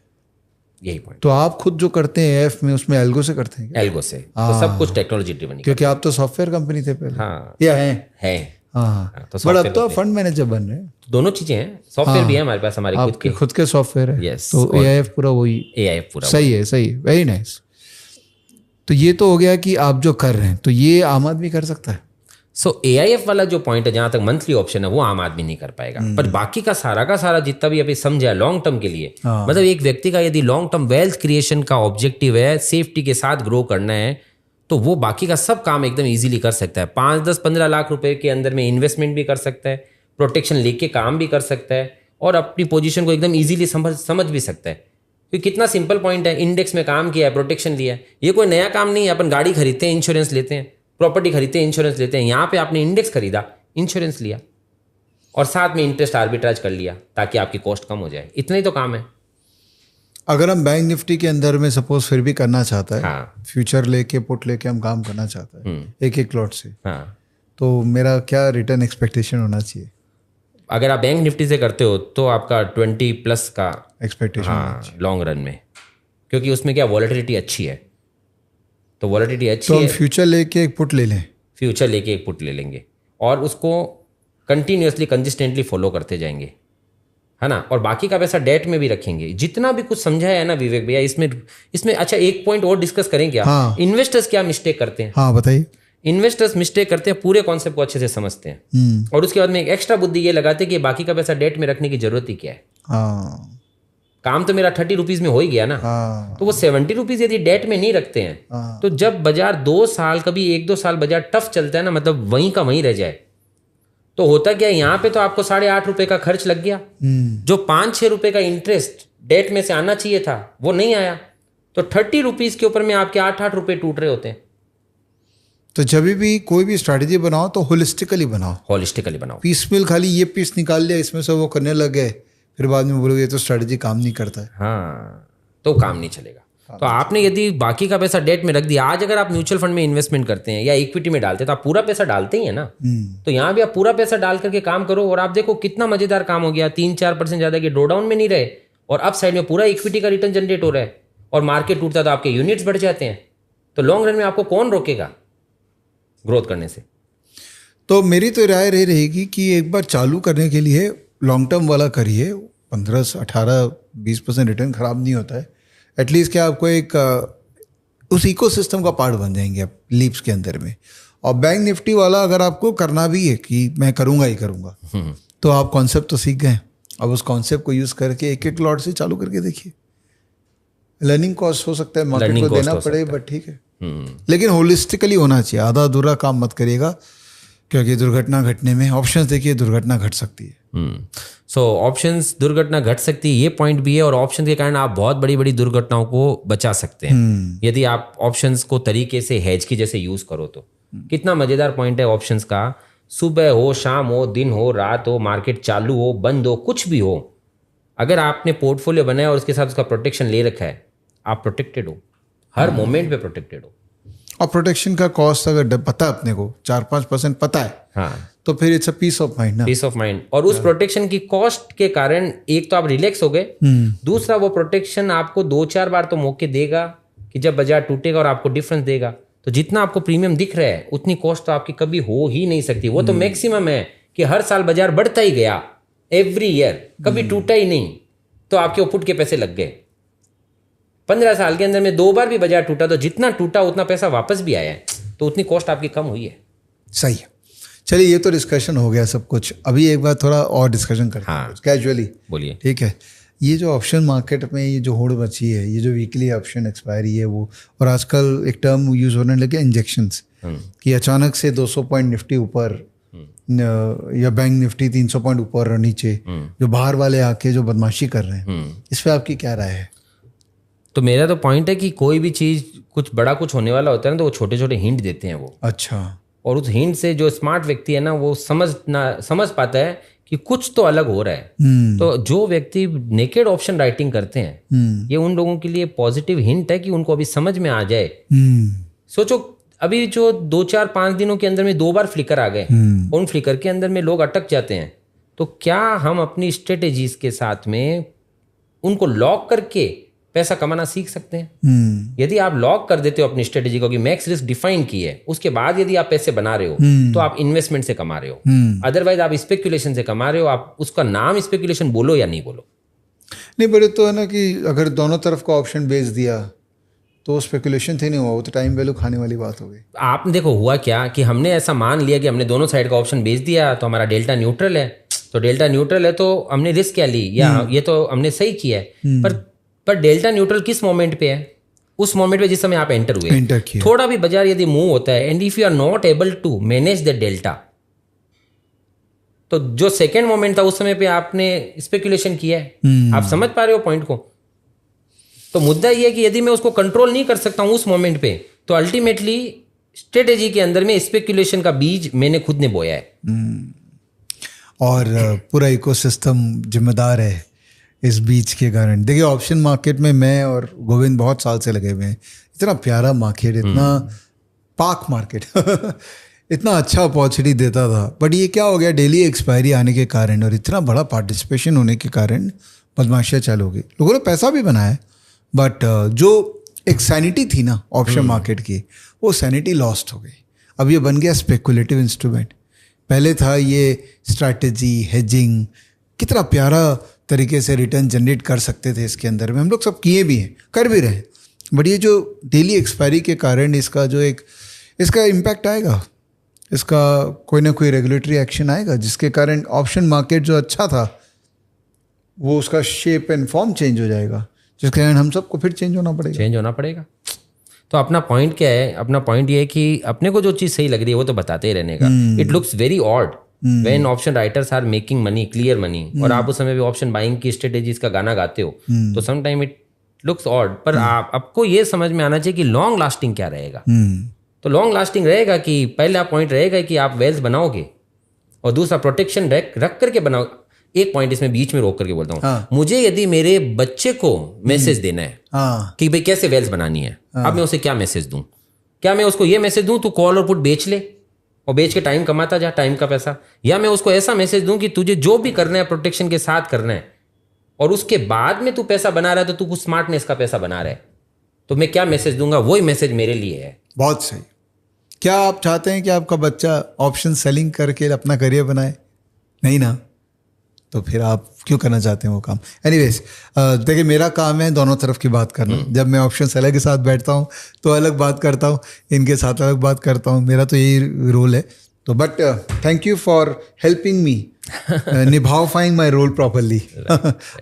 यही पॉइंट। तो आप खुद जो करते हैं एफ में, उसमें एल्गो से करते हैं क्या? एल्गो से। तो सब कुछ टेक्नोलॉजी ड्रिवन, क्योंकि आप तो सॉफ्टवेयर कंपनी थे पहले। हाँ, या है। हाँ, तो बट अब तो फंड मैनेजर बन रहे हैं। दोनों चीजें हैं, सॉफ्टवेयर भी है हमारे पास, हमारे खुद के सॉफ्टवेयर है। यस। तो AIF पूरा वही। AIF पूरा सही है, वेरी नाइस। तो ये तो हो गया कि आप जो कर रहे हैं, तो ये आम आदमी कर सकता है। सो AIF वाला जो पॉइंट है, जहां तक मंथली ऑप्शन है, वो आम आदमी नहीं कर पाएगा। पर बाकी का सारा जितना भी अभी समझा लॉन्ग टर्म के लिए, मतलब एक व्यक्ति का यदि लॉन्ग टर्म वेल्थ क्रिएशन का ऑब्जेक्टिव है, सेफ्टी के साथ ग्रो करना है, तो वो बाकी का सब काम एकदम इजीली कर सकता है। 5, 10, 15 लाख रुपए के अंदर में इन्वेस्टमेंट भी कर सकता है, प्रोटेक्शन लेके काम भी कर सकता है, और अपनी पोजीशन को एकदम इजीली समझ भी सकता है। क्योंकि कितना सिंपल पॉइंट है, इंडेक्स में काम किया है, प्रोटेक्शन लिया है, ये कोई नया काम नहीं है। अपन गाड़ी खरीदते हैं, इंश्योरेंस लेते हैं, प्रॉपर्टी खरीदते हैं, इंश्योरेंस लेते हैं। यहाँ पे आपने इंडेक्स खरीदा, इंश्योरेंस लिया, और साथ में इंटरेस्ट आर्बिट्राज कर लिया ताकि आपकी कॉस्ट कम हो जाए। इतना ही तो काम है। अगर हम बैंक निफ्टी के अंदर में सपोज फिर भी करना चाहता है, हाँ, फ्यूचर लेके पुट लेके हम काम करना चाहता है एक लॉट से, हाँ, तो मेरा क्या रिटर्न एक्सपेक्टेशन होना चाहिए? अगर आप बैंक निफ्टी से करते हो तो आपका 20+ का एक्सपेक्टेशन, हाँ, लॉन्ग रन में, क्योंकि उसमें क्या वॉलेटिलिटी अच्छी है। तो वॉलेटिलिटी अच्छी तो है, हम फ्यूचर लेके एक पुट ले लें। फ्यूचर लेके एक पुट ले लेंगे और उसको कंटिन्यूअसली कंसिस्टेंटली फॉलो करते जाएंगे, है ना। और बाकी का पैसा डेट में भी रखेंगे। जितना भी कुछ समझाया है ना विवेक भैया, इसमें अच्छा एक पॉइंट और डिस्कस करें क्या? हाँ। इन्वेस्टर्स क्या मिस्टेक करते हैं? हाँ बताइए। इन्वेस्टर्स मिस्टेक करते हैं, पूरे कॉन्सेप्ट को अच्छे से समझते हैं और उसके बाद में एक एक्स्ट्रा बुद्धि ये लगाते हैं कि बाकी का पैसा डेट में रखने की जरूरत ही क्या है। काम तो मेरा 30 रुपीज में हो ही गया ना। तो वो 70 रुपीज यदि डेट में नहीं रखते हैं तो जब बाजार 2 साल, कभी 1-2 साल बाजार टफ चलता है ना, मतलब वहीं का वहीं रह जाए, तो होता क्या है, यहाँ पे तो आपको 8.5 रुपए का खर्च लग गया, जो 5-6 रुपए का इंटरेस्ट डेट में से आना चाहिए था वो नहीं आया, तो 30 रुपीज के ऊपर में आपके 8-8 रुपए टूट रहे होते हैं। तो जब भी कोई भी स्ट्रैटेजी बनाओ तो होलिस्टिकली बनाओ। पीसमिल खाली ये पीस निकाल लिया इसमें से वो करने लग गए, फिर बाद में बोलोगे ये तो स्ट्रैटेजी काम नहीं करता है। हाँ, तो काम नहीं चलेगा। तो आपने यदि बाकी का पैसा डेट में रख दिया, आज अगर आप म्यूचुअल फंड में इन्वेस्टमेंट करते हैं या इक्विटी में डालते हैं तो आप पूरा पैसा डालते ही है ना। तो यहाँ भी आप पूरा पैसा डाल करके काम करो और आप देखो कितना मजेदार काम हो गया। 3-4% ज्यादा के ड्रॉ डाउन में नहीं रहे और अप साइड में पूरा इक्विटी का रिटर्न जनरेट हो रहा है और मार्केट टूटता तो आपके यूनिट्स बढ़ जाते हैं। तो लॉन्ग रन में आपको कौन रोकेगा ग्रोथ करने से? तो मेरी तो राय रही रहेगी कि एक बार चालू करने के लिए लॉन्ग टर्म वाला करिए। 15-18-20% रिटर्न खराब नहीं होता है। एटलीस्ट क्या आपको एक उस इकोसिस्टम का पार्ट बन जाएंगे आप लीप्स के अंदर में। और बैंक निफ्टी वाला अगर आपको करना भी है कि मैं करूँगा ही करूँगा, तो आप कॉन्सेप्ट तो सीख गए। अब उस कॉन्सेप्ट को यूज़ करके एक लॉट से चालू करके देखिए। लर्निंग कॉस्ट हो सकता है, मार्केट को देना पड़े, बट ठीक है। लेकिन होलिस्टिकली होना चाहिए, आधा अधूरा काम मत करिएगा, क्योंकि दुर्घटना घटने में ऑप्शंस देखिए, दुर्घटना घट सकती है। सो ऑप्शंस, दुर्घटना घट सकती है, ये पॉइंट भी है। और ऑप्शन के कारण आप बहुत बड़ी बड़ी दुर्घटनाओं को बचा सकते हैं यदि आप ऑप्शंस को तरीके से हेज की जैसे यूज करो तो। कितना मजेदार पॉइंट है ऑप्शंस का। सुबह हो, शाम हो, दिन हो, रात हो, मार्केट चालू हो, बंद हो, कुछ भी हो, अगर आपने पोर्टफोलियो बनाया और उसके साथ उसका प्रोटेक्शन ले रखा है, आप प्रोटेक्टेड हो, हर मोमेंट पे प्रोटेक्टेड हो। और प्रोटेक्शन का कॉस्ट अगर पता है अपने को 4-5% पता है, हाँ, तो फिर it's a peace of mind ना। Peace of mind. और उस प्रोटेक्शन की कॉस्ट के कारण एक तो आप रिलैक्स हो गए, दूसरा वो प्रोटेक्शन आपको 2-4 बार तो मौके देगा कि जब बाजार टूटेगा और आपको डिफरेंस देगा। तो जितना आपको प्रीमियम दिख रहा है उतनी कॉस्ट तो आपकी कभी हो ही नहीं सकती। वो तो मैक्सिमम है कि हर साल बाजार बढ़ता ही गया, एवरी ईयर, कभी टूटा ही नहीं, तो आपके वो पुट के पैसे लग गए। 15 साल के अंदर में 2 बार भी बाजार टूटा तो जितना टूटा उतना पैसा वापस भी आया है, तो उतनी कॉस्ट आपकी कम हुई है। सही है। चलिए, ये तो डिस्कशन हो गया सब कुछ। अभी एक बार थोड़ा और डिस्कशन करते हैं कैजुअली। बोलिए। ठीक है। ये जो ऑप्शन मार्केट में ये जो होड़ मची है, ये जो वीकली ऑप्शन एक्सपायरी है वो, और आजकल एक टर्म यूज होने लगे इंजेक्शंस, कि अचानक से 200 पॉइंट निफ्टी ऊपर या बैंक निफ्टी 300 पॉइंट ऊपर और नीचे, जो बाहर वाले आके जो बदमाशी कर रहे हैं, इस पर आपकी क्या राय है? तो मेरा तो पॉइंट है कि कोई भी चीज कुछ बड़ा कुछ होने वाला होता है ना, तो वो छोटे छोटे हिंट देते हैं वो। अच्छा। और उस हिंट से जो स्मार्ट व्यक्ति है ना, वो समझ पाता है कि कुछ तो अलग हो रहा है। तो जो व्यक्ति नेकेड ऑप्शन राइटिंग करते हैं, ये उन लोगों के लिए पॉजिटिव हिंट है कि उनको अभी समझ में आ जाए। सोचो, अभी जो 2-4-5 दिनों के अंदर में 2 बार फ्लिकर आ गए, उन फ्लिकर के अंदर में लोग अटक जाते हैं। तो क्या हम अपनी स्ट्रेटेजीज के साथ में उनको लॉक करके पैसा कमाना सीख सकते हैं? यदि आप लॉक कर देते हो अपनी स्ट्रेटेजी को कि मैक्स रिस्क डिफाइन की है, उसके बाद यदि आप पैसे बना रहे हो तो आप इन्वेस्टमेंट से कमा रहे हो, अदरवाइज आप स्पेकुलेशन से कमा रहे हो। आप उसका नाम स्पेकुलेशन बोलो या नहीं बोलो। नहीं, बड़े तो है ना कि अगर दोनों तरफ का ऑप्शन बेच दिया तो स्पेकुलेशन थे नहीं हुआ, वो तो टाइम वैल्यू खाने वाली बात हो गई। आप देखो हुआ क्या कि हमने ऐसा मान लिया कि हमने दोनों साइड का ऑप्शन बेच दिया तो हमारा डेल्टा न्यूट्रल है। तो डेल्टा न्यूट्रल है तो हमने रिस्क क्या ली, या ये तो हमने सही किया है। पर डेल्टा न्यूट्रल किस मोमेंट पे है? उस मोमेंट पे जिस समय आप एंटर हुए। थोड़ा भी बाजार यदि मूव होता है and if you are not able to manage the delta, तो जो सेकेंड मोमेंट था उस समय पे आपने स्पेकुलेशन किया है। आप समझ पा रहे हो पॉइंट को? तो मुद्दा ये है कि यदि मैं उसको कंट्रोल नहीं कर सकता हूं उस मोमेंट पे, तो अल्टीमेटली स्ट्रेटेजी के अंदर में स्पेकुलेशन का बीज मैंने खुद ने बोया है। और पूरा इकोसिस्टम जिम्मेदार है इस बीच के कारण। देखिए, ऑप्शन मार्केट में मैं और गोविंद बहुत साल से लगे हुए हैं। इतना प्यारा मार्केट, इतना पाक मार्केट इतना अच्छा अपॉर्चुनिटी देता था। बट ये क्या हो गया, डेली एक्सपायरी आने के कारण और इतना बड़ा पार्टिसिपेशन होने के कारण बदमाशियाँ चालू हो गई। लोगों ने पैसा भी बनाया, बट जो एक सैनिटी थी ना ऑप्शन मार्केट की, वो सैनिटी लॉस्ट हो गई। अब ये बन गया स्पेकुलेटिव इंस्ट्रूमेंट। पहले था ये स्ट्रैटेजी, हेजिंग, कितना प्यारा तरीके से रिटर्न जनरेट कर सकते थे इसके अंदर में। हम लोग सब किए भी हैं, कर भी रहे हैं। बट ये जो डेली एक्सपायरी के कारण इसका जो एक इसका इम्पैक्ट आएगा, इसका कोई ना कोई रेगुलेटरी एक्शन आएगा जिसके कारण ऑप्शन मार्केट जो अच्छा था वो उसका शेप एंड फॉर्म चेंज हो जाएगा, जिसके कारण हम सबको फिर चेंज होना पड़ेगा। तो अपना पॉइंट क्या है? अपना पॉइंट ये है कि अपने को जो चीज़ सही लग रही है वो तो बताते ही रहने का। It looks very odd when option writers are making money, clear money, और आप उस समय भी ऑप्शन बाइंग की स्ट्रेटेजीज का गाना गाते हो, तो some time it looks odd. पर आपको ये समझ में आना चाहिए कि लॉन्ग लास्टिंग क्या रहेगा। तो लॉन्ग लास्टिंग रहेगा कि पहला पॉइंट रहेगा कि आप वेल्थ बनाओगे, और दूसरा प्रोटेक्शन रख करके बनाओ। एक पॉइंट इसमें बीच में रोक करके बोलता हूँ, मुझे यदि मेरे बच्चे को मैसेज देना है कि भाई कैसे वेल्थ बनानी है, अब मैं उसे क्या मैसेज दूं? क्या मैं उसको ये मैसेज दूं तू कॉल और पुट बेच ले और बेच के टाइम कमाता जा, टाइम का पैसा, या मैं उसको ऐसा मैसेज दूं कि तुझे जो भी करना है प्रोटेक्शन के साथ करना है, और उसके बाद में तू पैसा बना रहा है तो तू कुछ स्मार्टनेस का पैसा बना रहा है, तो मैं क्या मैसेज दूंगा? वही मैसेज मेरे लिए है। बहुत सही। क्या आप चाहते हैं कि आपका बच्चा ऑप्शन सेलिंग करके अपना करियर बनाए? नहीं ना, तो फिर आप क्यों करना चाहते हैं वो काम? एनीवेज, देखिए मेरा काम है दोनों तरफ की बात करना। जब मैं ऑप्शन सेलर के साथ बैठता हूँ तो अलग बात करता हूँ, इनके साथ अलग बात करता हूँ, मेरा तो यही रोल है। तो but thank you for helping me निभाओ फाइंग माई रोल प्रॉपरली।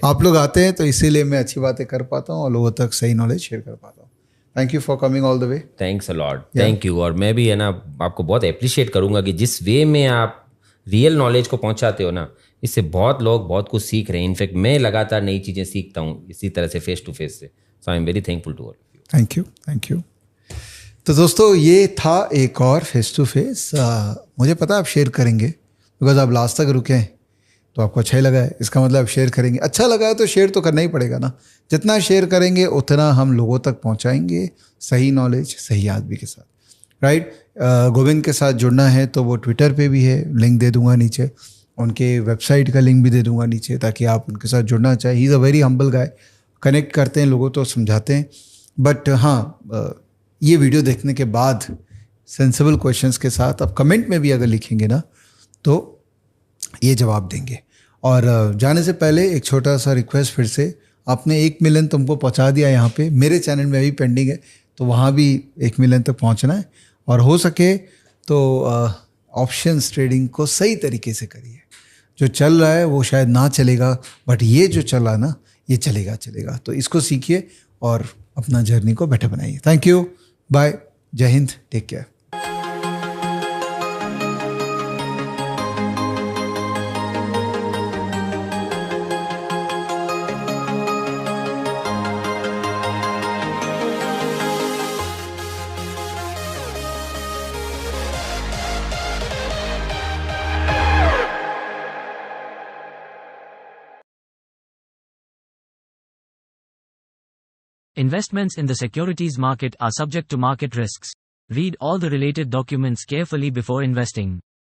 आप लोग आते हैं तो इसीलिए मैं अच्छी बातें कर पाता हूँ और लोगों तक सही नॉलेज शेयर कर पाता हूँ। Thank you for coming all the way. Thanks a lot, thank you. और मैं भी है ना आपको बहुत अप्रिशिएट करूंगा कि जिस वे में आप रियल नॉलेज को पहुंचाते हो ना, इससे बहुत लोग बहुत कुछ सीख रहे हैं। इनफैक्ट मैं लगातार नई चीज़ें सीखता हूँ इसी तरह से फेस टू फेस से। So I am very thankful to all of you. Thank you, thank you. तो दोस्तों ये था एक और फेस टू फेस। मुझे पता है आप शेयर करेंगे, बिकॉज आप लास्ट तक रुके हैं तो आपको अच्छा ही लगा है, इसका मतलब आप शेयर करेंगे। अच्छा लगा है तो शेयर तो करना ही पड़ेगा ना। जितना शेयर करेंगे उतना हम लोगों तक पहुंचाएंगे सही नॉलेज सही आदमी के साथ, राइट। गोविंद के साथ जुड़ना है तो वो ट्विटर पे भी है, लिंक दे दूंगा नीचे, उनके वेबसाइट का लिंक भी दे दूंगा नीचे, ताकि आप उनके साथ जुड़ना चाहें। He is a very humble guy, connect करते हैं लोगों तो समझाते हैं। बट हाँ, ये वीडियो देखने के बाद सेंसिबल क्वेश्चंस के साथ आप कमेंट में भी अगर लिखेंगे ना तो ये जवाब देंगे। और जाने से पहले एक छोटा सा रिक्वेस्ट फिर से, आपने 1 मिलियन तुमको पहुंचा दिया यहाँ पे, मेरे चैनल में अभी पेंडिंग है तो वहाँ भी 1 मिलियन तक पहुँचना है। और हो सके तो ऑप्शंस ट्रेडिंग को सही तरीके से करिए। जो चल रहा है वो शायद ना चलेगा, बट ये जो चला ना ये चलेगा। तो इसको सीखिए और अपना जर्नी को बेटर बनाइए। थैंक यू, बाय, जय Hind, take care. Investments in the securities market are subject to market risks. Read all the related documents carefully before investing.